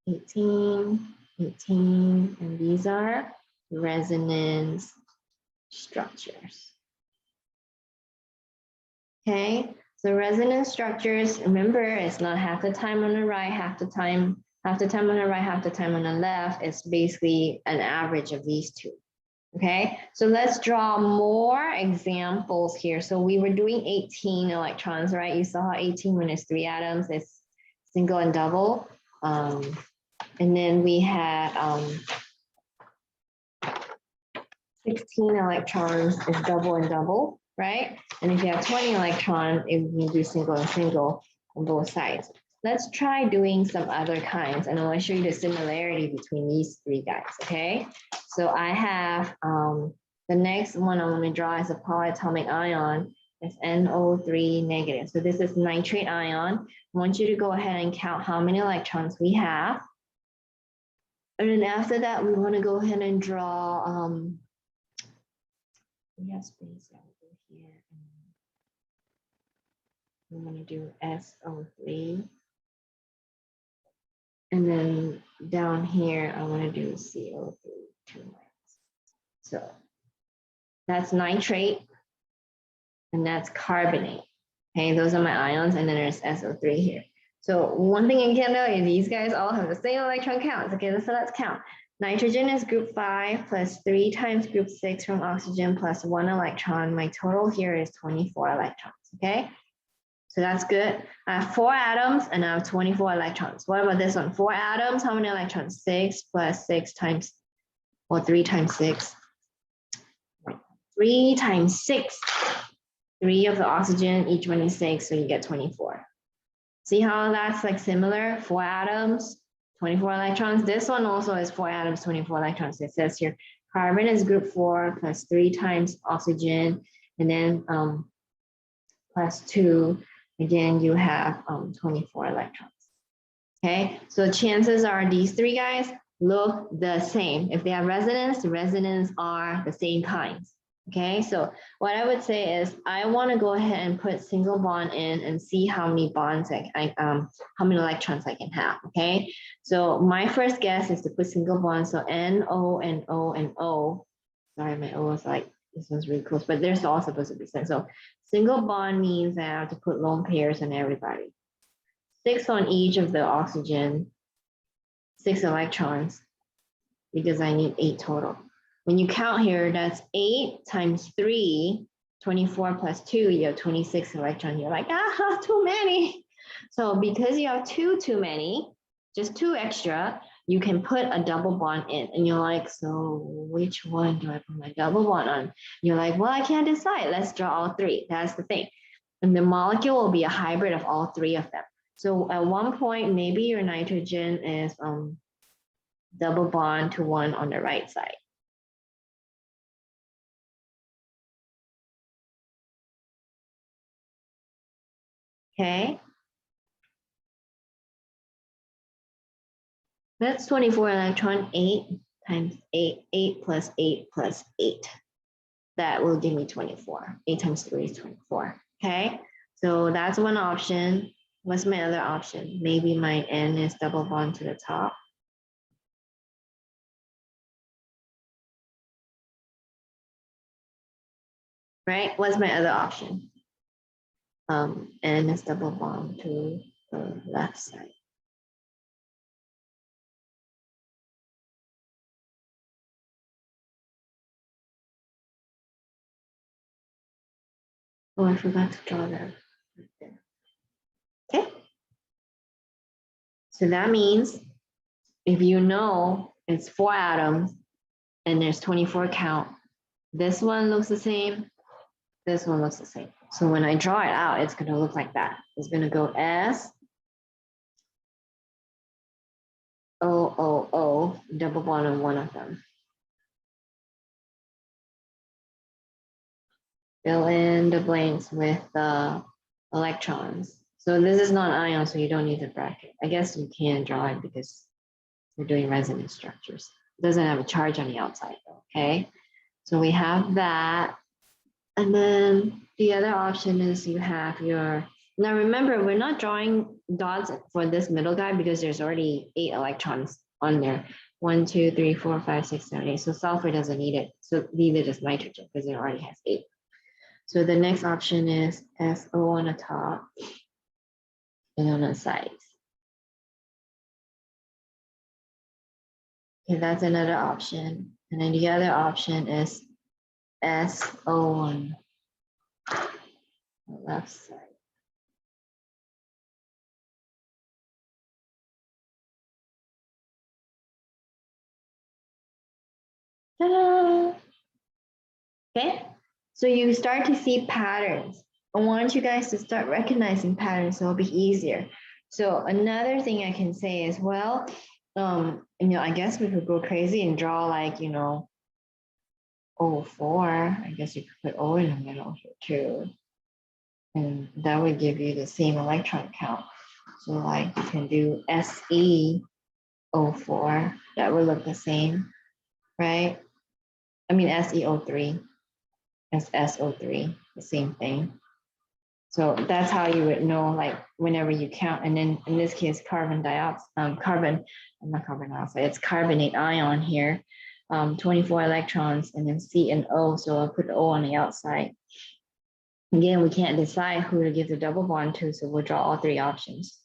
18, 18, and these are resonance structures. Okay. So resonance structures, remember, it's not half the time on the right, half the time on the right, half the time on the left. It's basically an average of these two. Okay, so let's draw more examples here. So we were doing 18 electrons, right? You saw how 18 when it's 3 atoms, it's single and double. And then we had 16 electrons is double and double. Right? And if you have 20 electrons, it will do single and single on both sides. Let's try doing some other kinds, and I want to show you the similarity between these 3 guys, okay? So I have, the next one I'm going to draw is a polyatomic ion. It's NO3 negative. So this is nitrate ion. I want you to go ahead and count how many electrons we have. And then after that, we want to go ahead and draw, we have space out here. I'm going to do SO3. And then down here, I want to do CO3, 2 minus. So that's nitrate, and that's carbonate. Okay, those are my ions, and then there's SO3 here. So one thing you can know is these guys all have the same electron counts. Okay, so let's count. Nitrogen is group 5 plus 3 times group 6 from oxygen plus 1 electron. My total here is 24 electrons, okay? So that's good. I have 4 atoms and I have 24 electrons. What about this one? 4 atoms, how many electrons? 6 plus 6 times, or 3 times 6. 3 times 6. 3 of the oxygen, each one is 6, so you get 24. See how that's like similar? 4 atoms, 24 electrons. This one also is 4 atoms, 24 electrons. It says here, carbon is group 4 plus 3 times oxygen, and then plus 2. Again, you have 24 electrons. Okay, so chances are these 3 guys look the same. If they have resonance, the resonance are the same kinds. Okay, so what I would say is I want to go ahead and put single bond in and see how many bonds how many electrons I can have. Okay, so my first guess is to put single bonds. So N, O, and O, and O. Sorry, my O is like, this one's really close, but they're all supposed to be same. So single bond means I have to put lone pairs on everybody. 6 on each of the oxygen, 6 electrons, because I need 8 total. When you count here, that's 8 times 3, 24 plus 2, you have 26 electrons. You're like, too many. So because you have two too many, just two extra, you can put a double bond in. And you're like, so which one do I put my double bond on? You're like, well, I can't decide. Let's draw all three. That's the thing. And the molecule will be a hybrid of all three of them. So at one point, maybe your nitrogen is double bond to one on the right side. Okay. That's 24 electron, 8 times 8, 8 plus 8 plus 8. That will give me 24. 8 times 3 is 24. Okay, so that's one option. What's my other option? Maybe my N is double bond to the top. Right? What's my other option? N is double bond to the left side. Oh, I forgot to draw that. Okay. So that means if you know it's 4 atoms and there's 24 count, this one looks the same, this one looks the same. So when I draw it out, it's going to look like that. It's going to go S, O, O, O, double bond on one of them. Fill in the blanks with the electrons. So this is not ion, so you don't need the bracket. I guess you can draw it because we're doing resonance structures. It doesn't have a charge on the outside though, okay? So we have that. And then the other option is you have your, now remember, we're not drawing dots for this middle guy because there's already 8 electrons on there. 1, 2, 3, 4, 5, 6, 7, 8. So sulfur doesn't need it. So neither does nitrogen because it already has 8. So the next option is SO on the top and on the sides. Okay, that's another option. And then the other option is SO on the left side. Ta-da! Okay, so you start to see patterns. I want you guys to start recognizing patterns so it'll be easier. So another thing I can say is, well, I guess we could go crazy and draw like, O4. I guess you could put O in the middle here too. And that would give you the same electron count. So like you can do SeO4, that would look the same, right? I mean SeO3 as SO3, the same thing. So that's how you would know, like whenever you count, and then in this case, carbon dioxide, not carbon dioxide, it's carbonate ion here, 24 electrons, and then C and O, so I'll put the O on the outside. Again, we can't decide who to give the double bond to, so we'll draw all 3 options.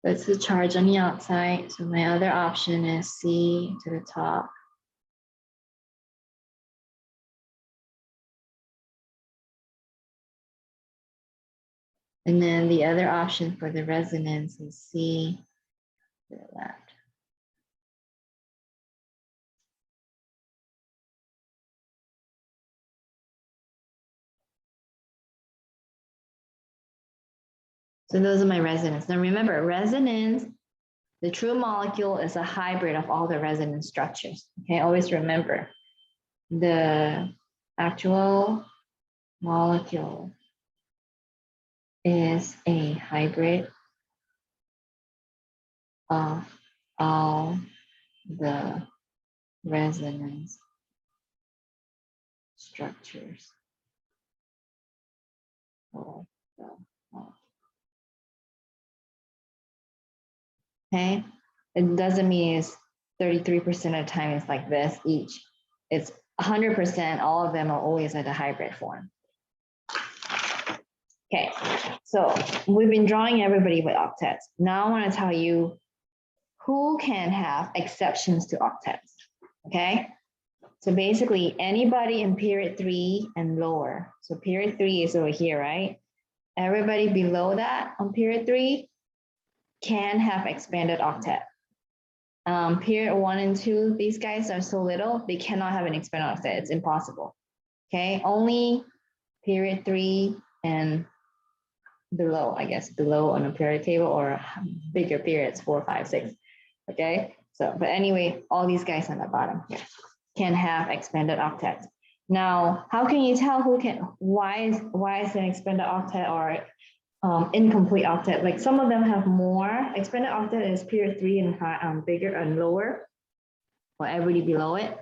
That's the charge on the outside. So my other option is C to the top. And then the other option for the resonance is C to the left. So those are my resonance. Now remember, resonance, the true molecule is a hybrid of all the resonance structures. Okay, always remember the actual molecule is a hybrid of all the resonance structures. Okay, it doesn't mean it's 33% of the time it's like this each. It's 100%, all of them are always at a hybrid form. Okay, so we've been drawing everybody with octets. Now I want to tell you who can have exceptions to octets. Okay, So basically anybody in period 3 and lower. So period 3 is over here, right? Everybody below that on period 3 can have expanded octet. Period 1 and 2, these guys are so little, they cannot have an expanded octet. It's impossible. Okay, only period 3 and below, I guess, below on a period table or bigger periods, 4, 5, 6. Okay, so, but anyway, all these guys on the bottom here can have expanded octets. Now, how can you tell who can, why is an expanded octet or incomplete octet? Like some of them have more. Expanded octet is period 3 and high, bigger and lower, or everybody below it.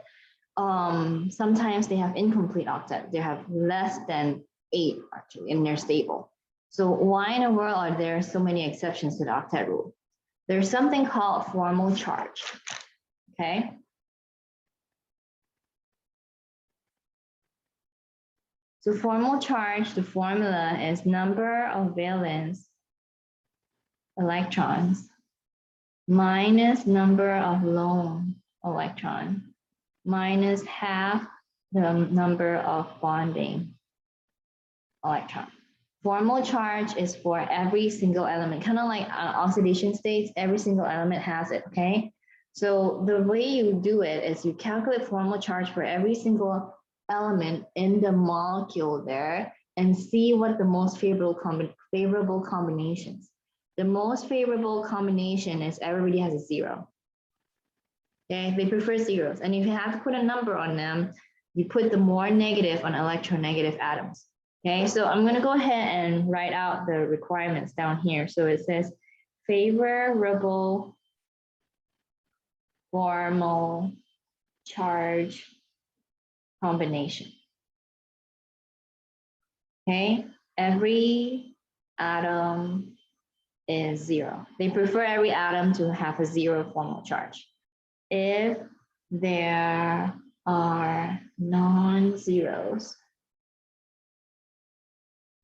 Sometimes they have incomplete octet. They have less than 8 actually, and they're stable. So why in the world are there so many exceptions to the octet rule? There's something called formal charge, okay? So formal charge, the formula is number of valence electrons minus number of lone electron minus half the number of bonding electron. Formal charge is for every single element, kind of like oxidation states, every single element has it, okay? So the way you do it is you calculate formal charge for every single element in the molecule there and see what the most favorable combinations. The most favorable combination is everybody has a 0. Okay, they prefer zeros. And if you have to put a number on them, you put the more negative on electronegative atoms. Okay, so I'm going to go ahead and write out the requirements down here. So it says favorable formal charge combination. Okay, every atom is 0. They prefer every atom to have a 0 formal charge. If there are non-zeros,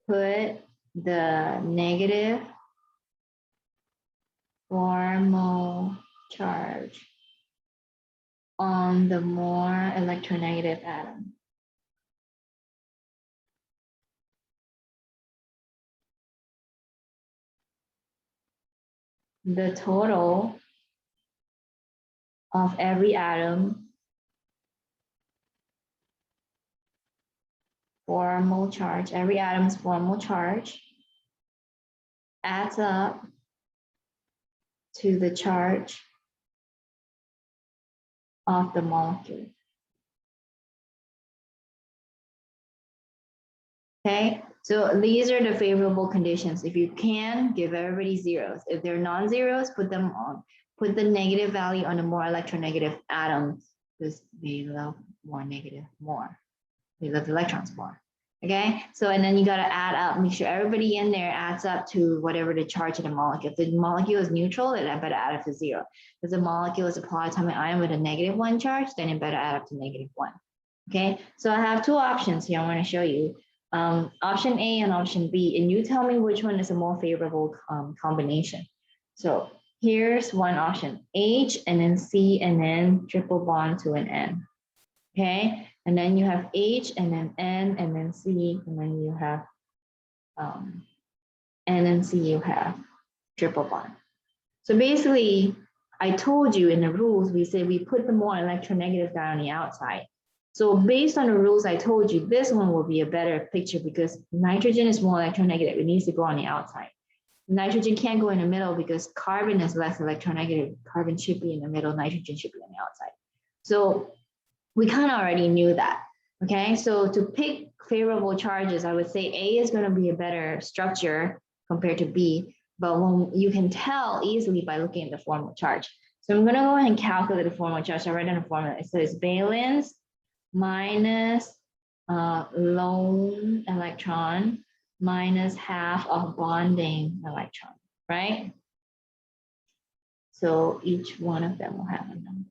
put the negative formal charge on the more electronegative atom. The total of every atom formal charge, every atom's formal charge adds up to the charge of the molecule. Okay, so these are the favorable conditions. If you can, give everybody zeros. If they're non-zeros, put them on, put the negative value on the more electronegative atoms because they love more negative more. They love the electrons more. Okay, so and then you got to add up, make sure everybody in there adds up to whatever the charge of the molecule. If the molecule is neutral, then I better add up to 0. If the molecule is a polyatomic ion with a -1 charge, then it better add up to -1. Okay, so I have 2 options here I want to show you. Option A and option B, and you tell me which one is a more favorable combination. So here's one option, H and then C and then triple bond to an N. Okay, and then you have H and then N and then C and then you have N and C you have triple bond. So basically, I told you in the rules, we said we put the more electronegative guy on the outside. So based on the rules I told you, this one will be a better picture because nitrogen is more electronegative. It needs to go on the outside. Nitrogen can't go in the middle because carbon is less electronegative. Carbon should be in the middle, nitrogen should be on the outside. So we kind of already knew that. Okay, so to pick favorable charges, I would say A is going to be a better structure compared to B, but when you can tell easily by looking at the formal charge. So I'm going to go ahead and calculate the formal charge. I write down the formula. It says valence minus lone electron minus half of bonding electron, right? So each one of them will have a number.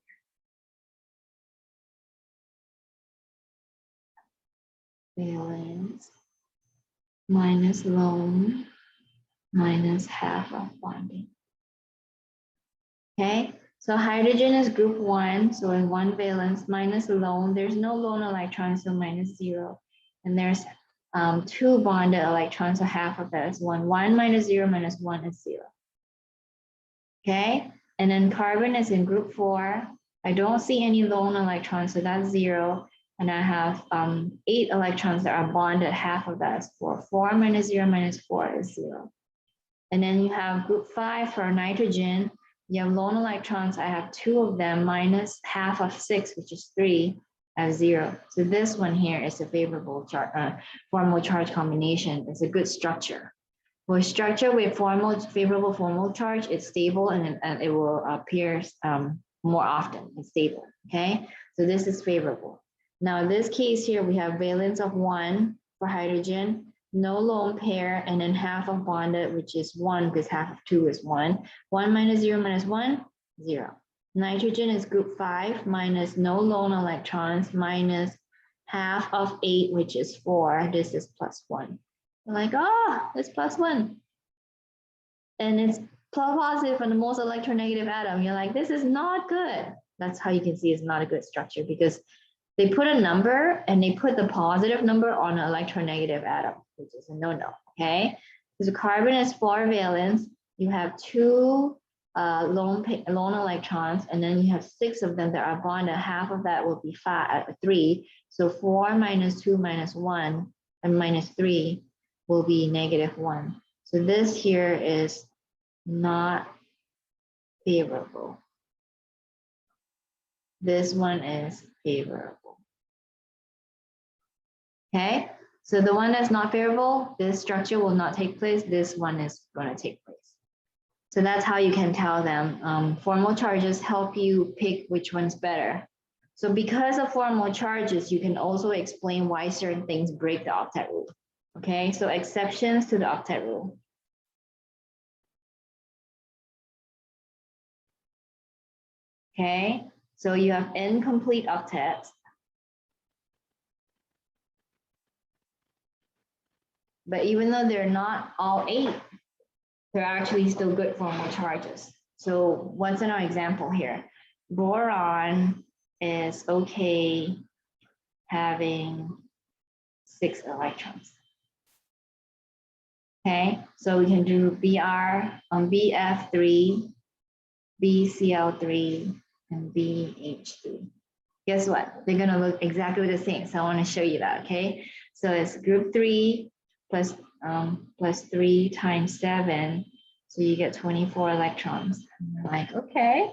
Valence minus lone minus half of bonding. Okay, So hydrogen is group 1, so in 1 valence minus lone, there's no lone electron, so minus 0. And there's 2 bonded electrons, so half of that is 1. 1 minus 0 minus 1 is 0. Okay, and then carbon is in group 4. I don't see any lone electrons, so that's 0. And I have 8 electrons that are bonded, half of that is 4. 4 minus 0 minus 4 is 0. And then you have group 5 for nitrogen. You have lone electrons. I have 2 of them minus half of 6, which is 3, as 0. So this one here is a favorable formal charge combination. It's a good structure. For structure with favorable formal charge, it's stable and it will appear more often. It's stable. Okay, so this is favorable. Now in this case here, we have valence of 1 for hydrogen, no lone pair, and then half of bonded, which is 1 because half of 2 is 1. 1 minus 0 minus 1, 0. Nitrogen is group 5 minus no lone electrons minus half of 8, which is 4. This is plus 1. You're like, oh, it's plus 1. And it's positive for the most electronegative atom. You're like, this is not good. That's how you can see it's not a good structure because they put a number and they put the positive number on an electronegative atom, which is a no-no, okay? So carbon is 4 valence. You have 2 lone electrons, and then you have 6 of them that are bonded. Half of that will be 3. So 4 minus 2 minus 1 and minus 3 will be negative 1. So this here is not favorable. This one is favorable. Okay, so the one that's not favorable, this structure will not take place. This one is going to take place. So that's how you can tell them. Formal charges help you pick which one's better. So because of formal charges, you can also explain why certain things break the octet rule. Okay, so exceptions to the octet rule. Okay, so you have incomplete octets. But even though they're not all 8, they're actually still good formal charges. So what's in our example here? Boron is okay having 6 electrons. Okay, so we can do Br on Bf3, BCl3, and BH3. Guess what? They're gonna look exactly the same. So I want to show you that, okay? So it's group 3 plus 3 times 7. So you get 24 electrons. And you're like, okay,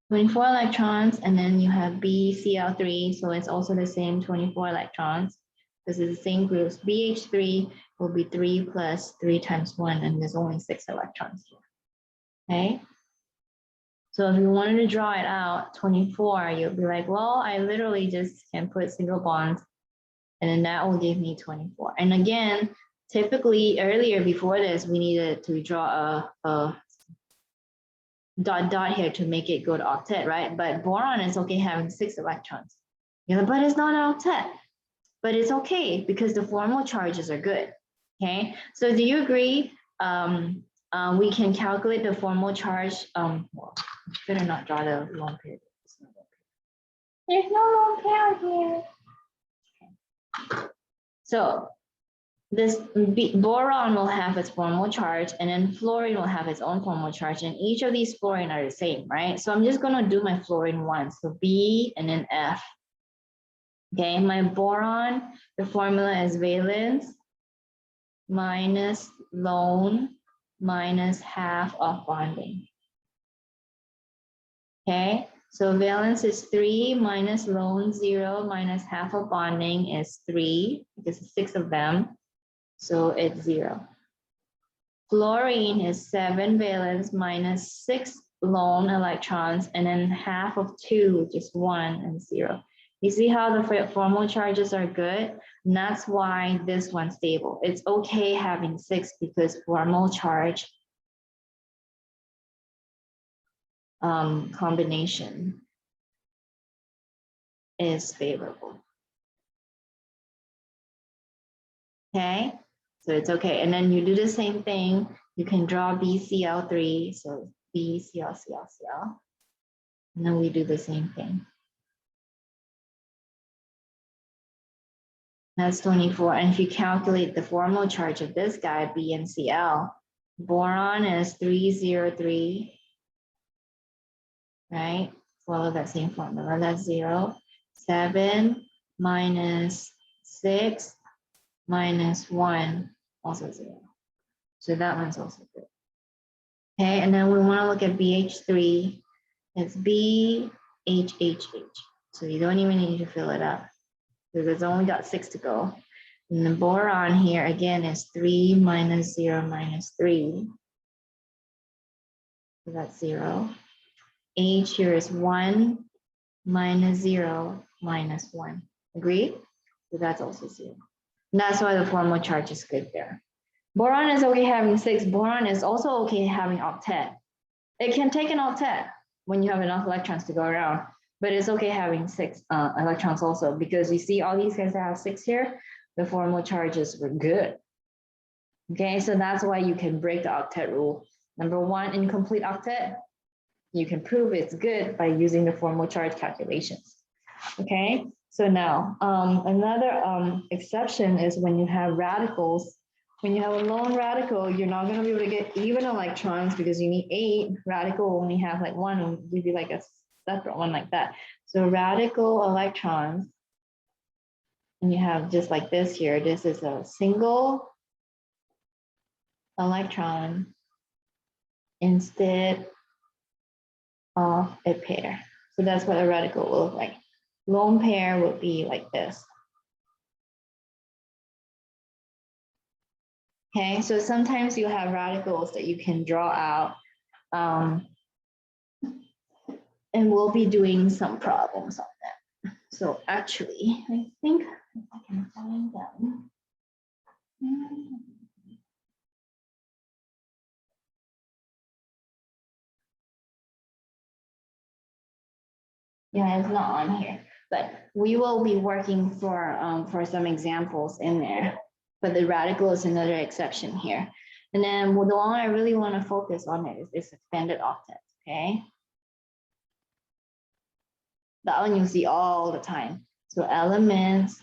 24 electrons, and then you have BCl3, so it's also the same 24 electrons. This is the same groups. BH3 will be 3 plus 3 times 1, and there's only 6 electrons here. Okay. So if you wanted to draw it out, 24, you'll be like, well, I literally just can put single bonds, and then that will give me 24. And again, typically earlier before this, we needed to draw a dot here to make it go to octet, right? But boron is okay having 6 electrons. You know, but it's not an octet. But it's okay because the formal charges are good. Okay, so do you agree? We can calculate the formal charge. Well, better not draw the lone pair. There's no lone pair here. Okay. So this boron will have its formal charge, and then fluorine will have its own formal charge, and each of these fluorine are the same, right? So I'm just going to do my fluorine once. So B and then F. Okay, my boron, the formula is valence minus lone minus half of bonding. Okay, so valence is 3 minus lone 0 minus half of bonding is 3 because it's 6 of them. So it's 0. Fluorine is 7 valence minus 6 lone electrons, and then half of 2, which is 1 and 0. You see how the formal charges are good? And that's why this one's stable. It's okay having 6 because formal charge combination is favorable. Okay, so it's okay. And then you do the same thing. You can draw BCl3, so BClClCl. And then we do the same thing. That's 24. And if you calculate the formal charge of this guy, BnCl, boron is 303, right? Follow that same formula. That's 0. 7 minus 6 minus 1, also 0. So that one's also good. Okay, and then we want to look at BH3. It's BHHH. So you don't even need to fill it up because it's only got 6 to go. And the boron here again is 3 minus 0 minus 3. So that's 0. H here is 1 minus 0 minus 1. Agreed? So that's also 0. And that's why the formal charge is good there. Boron is okay having 6. Boron is also okay having octet. It can take an octet when you have enough electrons to go around, but it's okay having 6 electrons also, because you see all these guys that have 6 here, the formal charges were good. Okay, so that's why you can break the octet rule. Number 1, incomplete octet, you can prove it's good by using the formal charge calculations. Okay, so now another exception is when you have radicals. When you have a lone radical, you're not going to be able to get even electrons because you need 8. Radical only have like 1, and give you like a separate one like that. So radical electrons, and you have just like this here. This is a single electron instead of a pair. So that's what a radical will look like. Lone pair would be like this. Okay, so sometimes you have radicals that you can draw out, and we'll be doing some problems on that. So actually, I think if I can find them. Yeah, it's not on here, but we will be working for some examples in there. But the radical is another exception here. And then the one I really want to focus on is this expanded octet, okay? That one you see all the time. So elements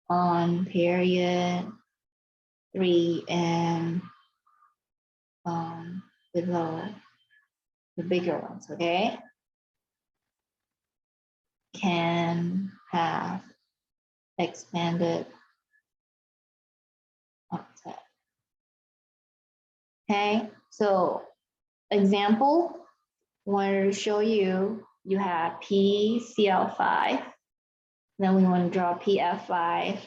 on period 3 and below the bigger ones, okay? Can have expanded octet. Okay, so example, wanted to show you, you have PCl5, then we want to draw PF5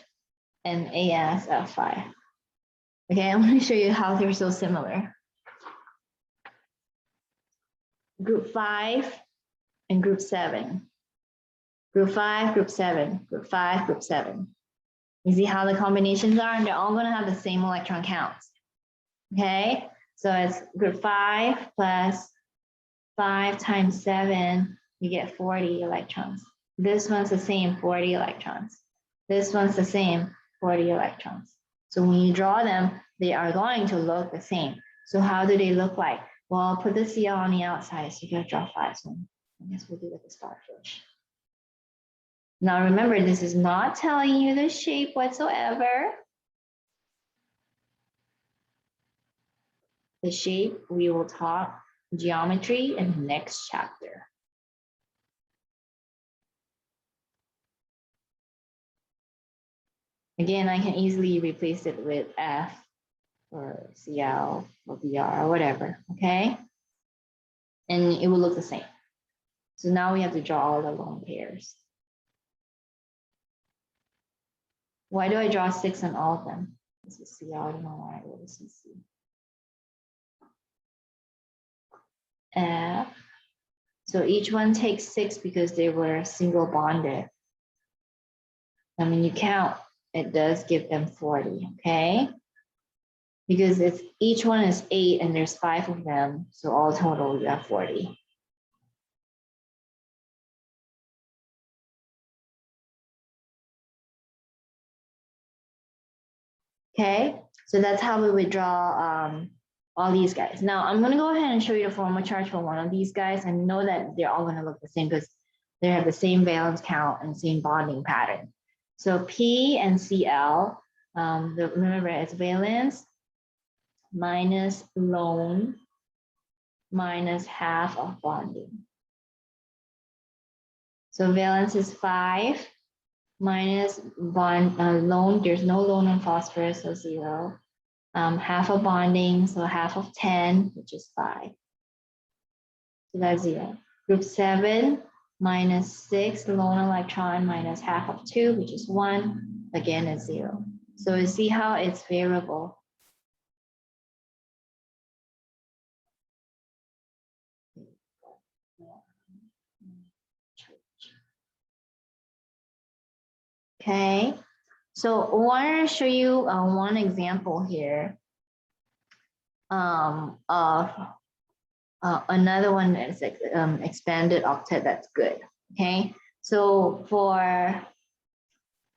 and ASF5. Okay, I want to show you how they're so similar. Group 5 and group 7. Group 5, group 7, group 5, group 7. You see how the combinations are? And they're all going to have the same electron counts. Okay, so it's group 5 plus 5 times 7, you get 40 electrons. This one's the same, 40 electrons. This one's the same, 40 electrons. So when you draw them, they are going to look the same. So how do they look like? Well, I'll put the Cl on the outside, so you gotta draw 5. So I guess we'll do it with the starfish. Now remember, this is not telling you the shape whatsoever. The shape, we will talk geometry in the next chapter. Again, I can easily replace it with F or Cl or Br or whatever, okay? And it will look the same. So now we have to draw all the lone pairs. Why do I draw 6 on all of them? This is Cl, I don't know why I wrote C. F. So each one takes 6 because they were single bonded. And when you count, it does give them 40, okay? Because it's each one is 8 and there's 5 of them. So all total, you have 40. Okay, so that's how we would draw all these guys. Now I'm gonna go ahead and show you the formal charge for one of these guys and know that they're all gonna look the same because they have the same valence count and same bonding pattern. So P and Cl, remember it's valence minus lone minus half of bonding. So valence is 5 minus bond lone. There's no lone on phosphorus, so 0. Half of bonding, so half of 10, which is 5. So that's 0. Group 7 minus 6 lone electron minus half of 2, which is 1. Again, is 0. So you see how it's variable. Okay, so I want to show you one example here of another one that's expanded octet that's good. Okay, so for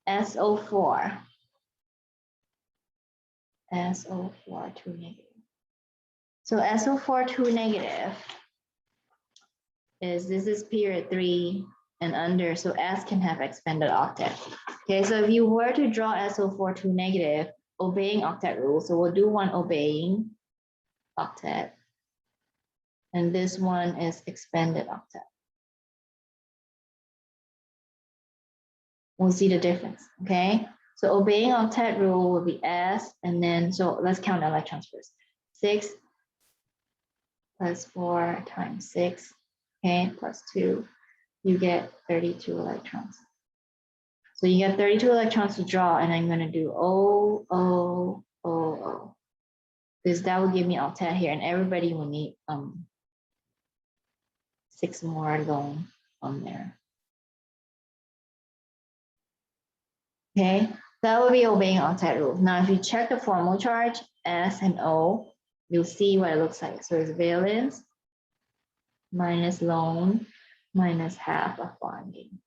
SO4, 2 negative. So SO4 2 negative this is period 3 and under, so S can have expanded octet. Okay, so if you were to draw SO4 2 negative, obeying octet rule, so we'll do one obeying octet, and this one is expanded octet. We'll see the difference, okay? So obeying octet rule will be S, and then, so let's count electrons first. 6 plus 4 times 6, okay, plus 2, you get 32 electrons. So you get 32 electrons to draw, and I'm gonna do O, O, O, O. Because that will give me octet here, and everybody will need 6 more lone on there. Okay, that will be obeying octet rule. Now, if you check the formal charge, S and O, you'll see what it looks like. So it's valence minus lone minus half of bonding.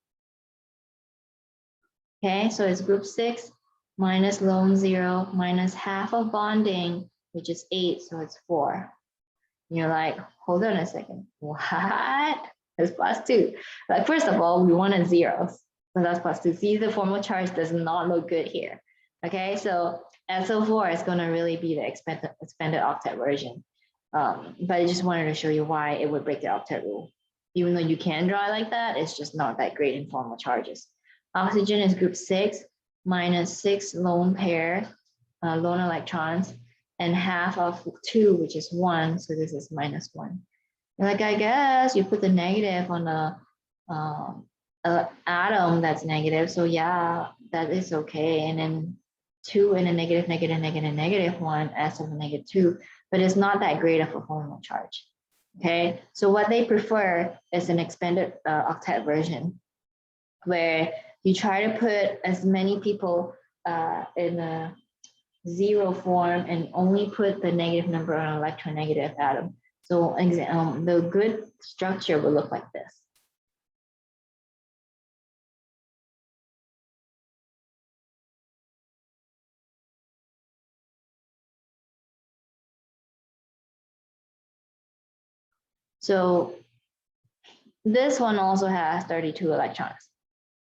Okay, so it's group 6 minus lone 0 minus half of bonding, which is 8, so it's 4. And you're like, hold on a second, what? It's plus 2. Like, first of all, we wanted zeros, so that's plus 2. See, the formal charge does not look good here. Okay, so SO4 is going to really be the expanded octet version. But I just wanted to show you why it would break the octet rule. Even though you can draw it like that, it's just not that great in formal charges. Oxygen is group 6 minus 6 lone pair, lone electrons, and half of 2, which is 1. So this is minus 1. And like, I guess you put the negative on the atom that's negative. So yeah, that is okay. And then 2 and a negative, negative, negative, negative 1, S of a negative 2. But it's not that great of a formal charge. Okay, so what they prefer is an expanded octet version, where you try to put as many people in a 0 form and only put the negative number on an electronegative atom. So the good structure will look like this. So this one also has 32 electrons.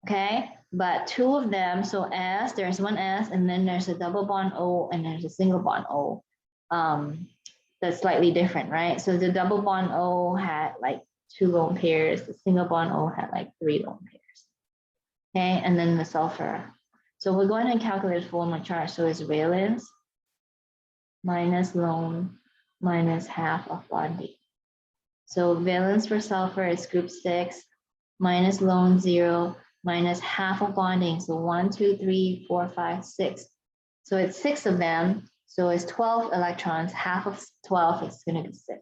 Okay, but 2 of them, so S, there's one S, and then there's a double bond O, and there's a single bond O. That's slightly different, right? So the double bond O had like 2 lone pairs, the single bond O had like 3 lone pairs. Okay, and then the sulfur. So we're going to calculate formal charge. So it's valence minus lone minus half of bonding. So valence for sulfur is group 6 minus lone 0 minus half of bonding. So 1, 2, 3, 4, 5, 6. So it's 6 of them. So it's 12 electrons. Half of 12 is going to be 6.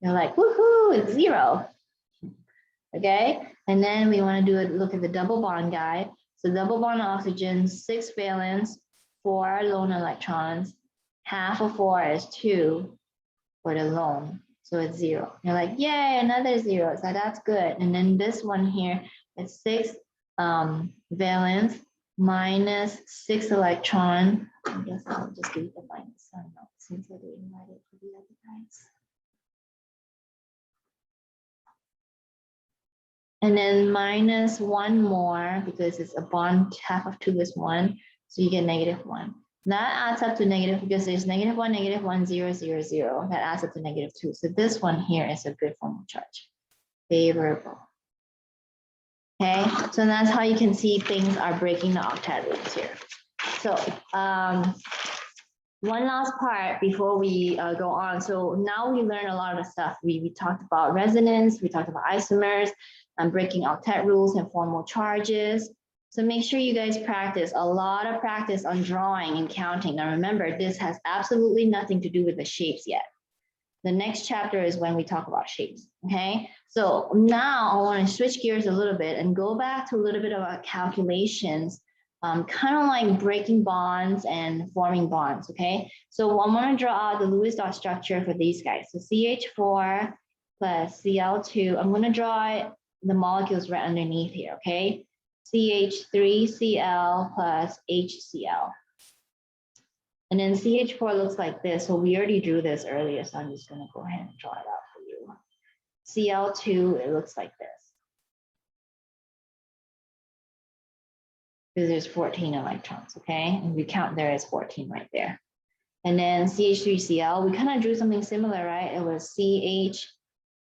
You're like, woohoo, it's 0. Okay. And then we want to do a look at the double bond guy. So double bond oxygen, 6 valence, 4 lone electrons. Half of 4 is 2 for the lone. So it's 0. You're like, yay, another 0. So that's good. And then this one here is 6 valence minus 6 electron. I guess I'll just leave the minus. I don't know. since I didn't invite it for the other guys. And then minus one more because it's a bond, half of 2 is 1. So you get -1. That adds up to negative because there's -1, -1, 0, 0, 0. That adds up to -2. So this one here is a good formal charge. Favorable. Okay, so that's how you can see things are breaking the octet rules here. So one last part before we go on. So now we learn a lot of the stuff. We talked about resonance, we talked about isomers, and breaking octet rules and formal charges. So make sure you guys practice, a lot of practice on drawing and counting. Now remember, this has absolutely nothing to do with the shapes yet. The next chapter is when we talk about shapes, okay? So now I want to switch gears a little bit and go back to a little bit about calculations, kind of like breaking bonds and forming bonds, okay? So I'm going to draw out the Lewis dot structure for these guys. So CH4 plus Cl2, I'm going to draw the molecules right underneath here, okay? CH3Cl plus HCl. And then CH4 looks like this. So we already drew this earlier, so I'm just going to go ahead and draw it out for you. Cl2, it looks like this. Because there's 14 electrons, okay? And we count there as 14 right there. And then CH3Cl, we kind of drew something similar, right? It was CH,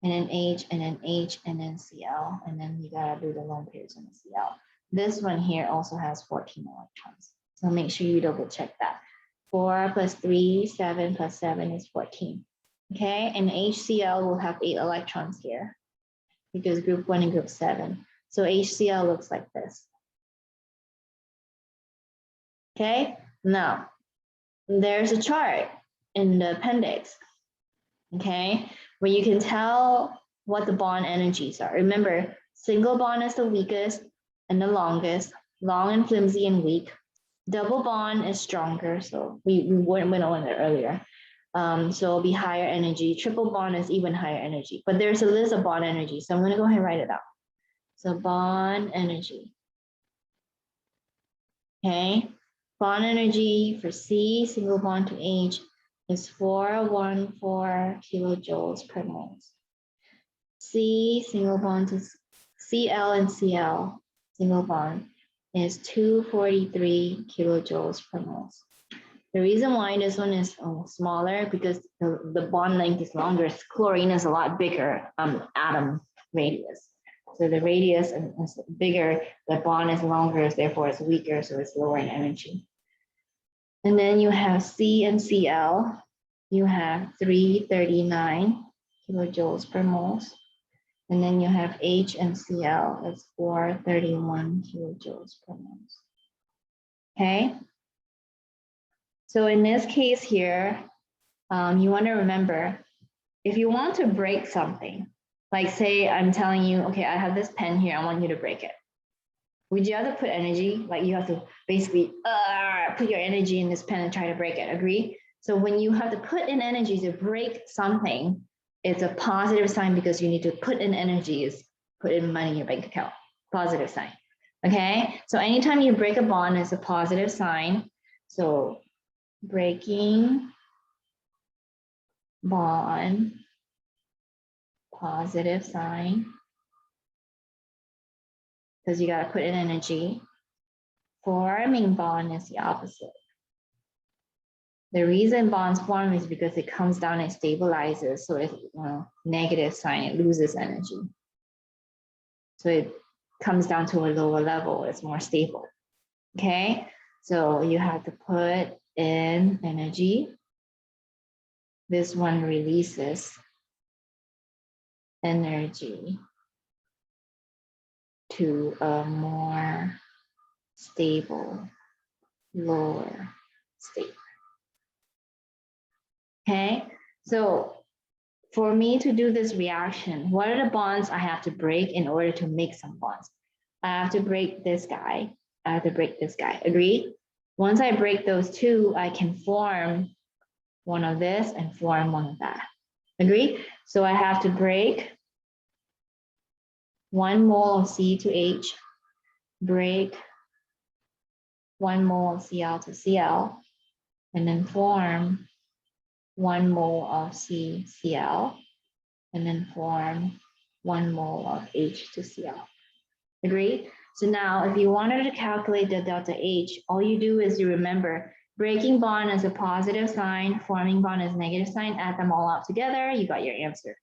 and then H, and then H, and then Cl. And then you got to do the lone pairs on the Cl. This one here also has 14 electrons. So make sure you double check that. 4 plus 3, 7 plus 7 is 14. Okay, and HCl will have 8 electrons here because group 1 and group 7. So HCl looks like this. Okay, now there's a chart in the appendix, okay, where you can tell what the bond energies are. Remember, single bond is the weakest and the longest, long and flimsy and weak. Double bond is stronger, so we went on it earlier. So it'll be higher energy. Triple bond is even higher energy, but there's a list of bond energy. So I'm going to go ahead and write it out. So bond energy. Okay, bond energy for C, single bond to H, is 414 kilojoules per mole. C, single bond to Cl and Cl, single bond, is 243 kilojoules per mole. The reason why this one is smaller because the bond length is longer. Chlorine is a lot bigger atom radius. So the radius is bigger, the bond is longer, therefore it's weaker, so it's lower in energy. And then you have C and Cl, you have 339 kilojoules per mole. And then you have H and Cl, that's 431 kilojoules per mole. Okay. So in this case here, you want to remember, if you want to break something, like say I'm telling you, okay, I have this pen here, I want you to break it. Would you have to put energy? Like you have to basically put your energy in this pen and try to break it, agree? So when you have to put in energy to break something, it's a positive sign because you need to put in energy, is put in money in your bank account, positive sign, okay? So anytime you break a bond, it's a positive sign. So breaking bond, positive sign, because you got to put in energy. Forming bond is the opposite. The reason bonds form is because it comes down and stabilizes. So it's negative sign, it loses energy. So it comes down to a lower level, it's more stable. Okay, so you have to put in energy. This one releases energy to a more stable, lower state. Okay, so for me to do this reaction, what are the bonds I have to break in order to make some bonds? I have to break this guy. I have to break this guy. Agree? Once I break those two, I can form one of this and form one of that. Agree? So I have to break 1 mole of C to H, break 1 mole of Cl to Cl, and then form 1 mole of CCl and then form 1 mole of H2Cl. Agreed? So now if you wanted to calculate the delta H, all you do is you remember breaking bond is a positive sign, forming bond is negative sign, add them all out together, you got your answer.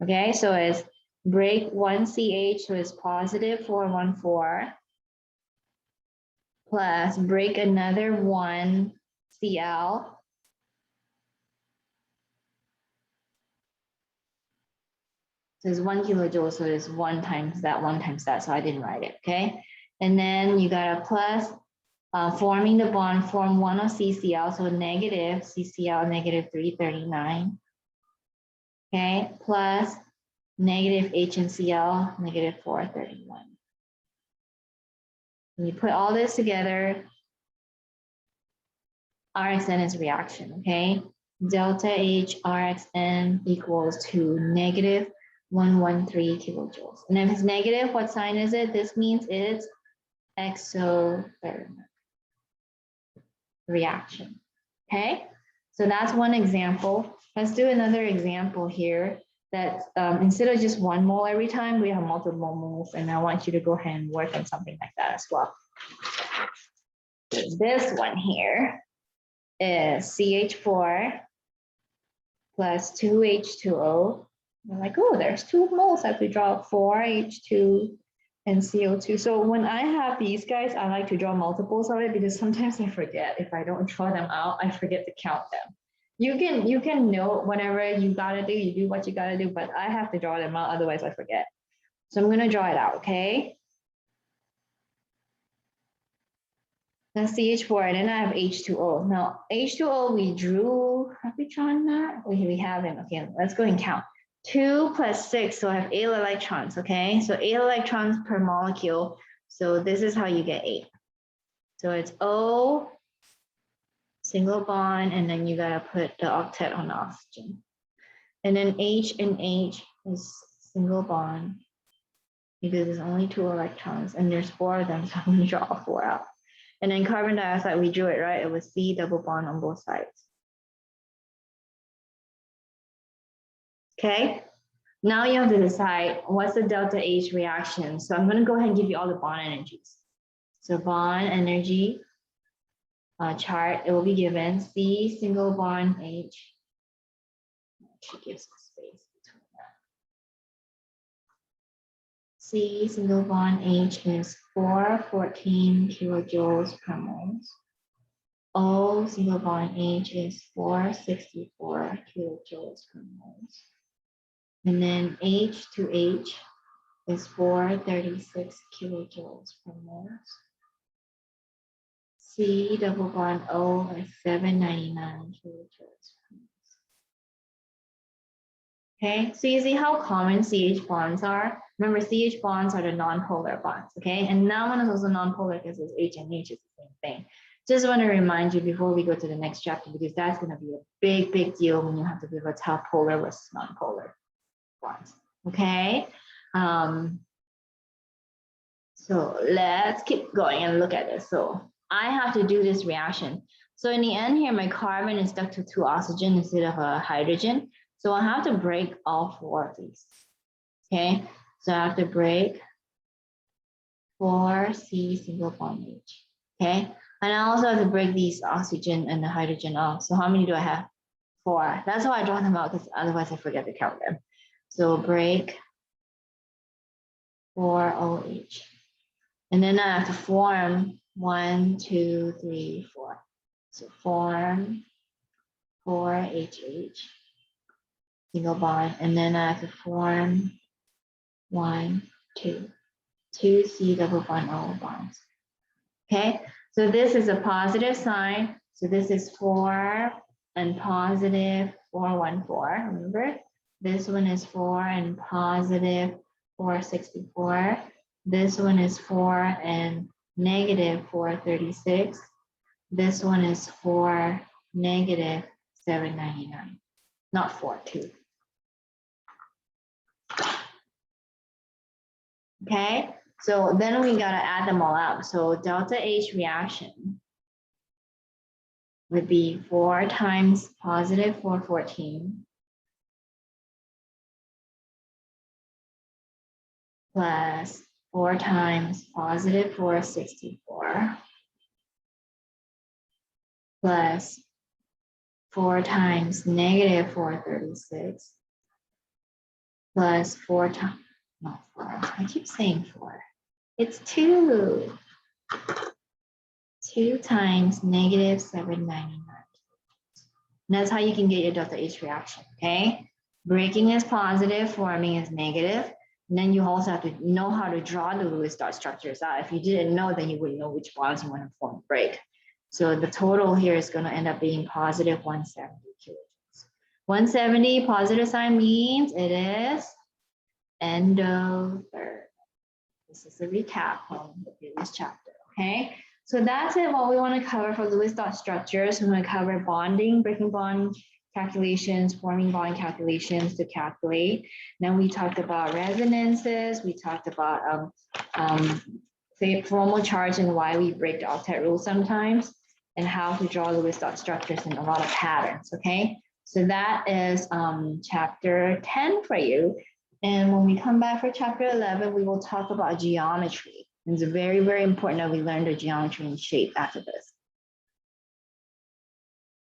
Okay, so it's break 1 CH, so it's positive 414, plus break another 1 Cl, so it's 1 kilojoule, so it's 1 times that, so I didn't write it, okay? And then you got a plus, forming the bond, form 1 of CCl, so negative CCl, negative 339, okay? Plus negative HNCl, negative 431. When you put all this together, RxN is reaction, okay? Delta H RxN equals to negative 113 kilojoules. And if it's negative, what sign is it? This means it's exothermic reaction, okay? So that's one example. Let's do another example here that instead of just 1 mole every time, we have multiple moles, and I want you to go ahead and work on something like that as well. So this one here is CH4 plus 2H2O. I'm like, oh, there's 2 moles. I have to draw 4H2 and CO2. So when I have these guys, I like to draw multiples of it because sometimes I forget. If I don't draw them out, I forget to count them. You can note whatever you gotta do, you do what you gotta do, but I have to draw them out, otherwise I forget. So I'm gonna draw it out, okay? That's CH4, and then I have H2O. Now, H2O, we drew, have we drawn that? We haven't, okay, let's go and count. 2 plus 6, so I have 8 electrons, okay? So 8 electrons per molecule. So this is how you get 8. So it's O, single bond, and then you gotta put the octet on the oxygen. And then H and H is single bond because there's only 2 electrons and there's 4 of them, so I'm gonna draw 4 out. And then carbon dioxide, we drew it, right? It was C double bond on both sides. Okay, now you have to decide what's the delta H reaction. So I'm gonna go ahead and give you all the bond energies. So bond energy chart, it will be given C single bond H. Actually give some space between that. C single bond H is 414 kilojoules per mole. O single bond H is 464 kilojoules per mole. And then H to H is 436 kilojoules per mole. C double bond O is 799 kilojoules per mole. Okay, so you see how common CH bonds are. Remember, CH bonds are the non-polar bonds, okay? And that one is also non-polar because it's H and H is the same thing. Just want to remind you before we go to the next chapter, because that's going to be a big, big deal when you have to figure out how polar versus non-polar bonds, okay? So let's keep going and look at this. So I have to do this reaction. So in the end here, my carbon is stuck to 2 oxygen instead of a hydrogen. So I have to break all 4 of these, okay? So I have to break 4 C single bond H, okay? And I also have to break these oxygen and the hydrogen off. So how many do I have? 4. That's why I draw them out, because otherwise I forget to count them. So break 4 OH. And then I have to form 1, 2, 3, 4. So form 4 HH. Single bond, and then I have to form 1, 2 C double bond O bonds. Okay, so this is a positive sign. So this is 4 and positive 414. Remember, this one is 4 and positive 464. This one is 4 and negative 436. This one is 4 negative 799. Not 4, 2. Okay, so then we gotta add them all up. So delta H reaction would be 4 times positive 414 plus 4 times positive 464 plus 4 times negative 436 plus 4 times, not 4, I keep saying 4. It's 2. 2 times negative 799. And that's how you can get your delta H reaction, okay? Breaking is positive, forming is negative. And then you also have to know how to draw the Lewis dot structures out. If you didn't know, then you wouldn't know which bonds you want to form break. So the total here is going to end up being positive 170 kilojoules. 170 positive sign means it is endothermic. This is a recap from the previous chapter, okay? So that's it, what we want to cover for Lewis dot structures. We're going to cover bonding, breaking bond calculations, forming bond calculations to calculate. Then we talked about resonances. We talked about formal charge and why we break the octet rule sometimes, and how to draw Lewis dot structures in a lot of patterns, okay? So that is chapter 10 for you. And when we come back for chapter 11, we will talk about geometry. It's very, very important that we learn the geometry and shape after this.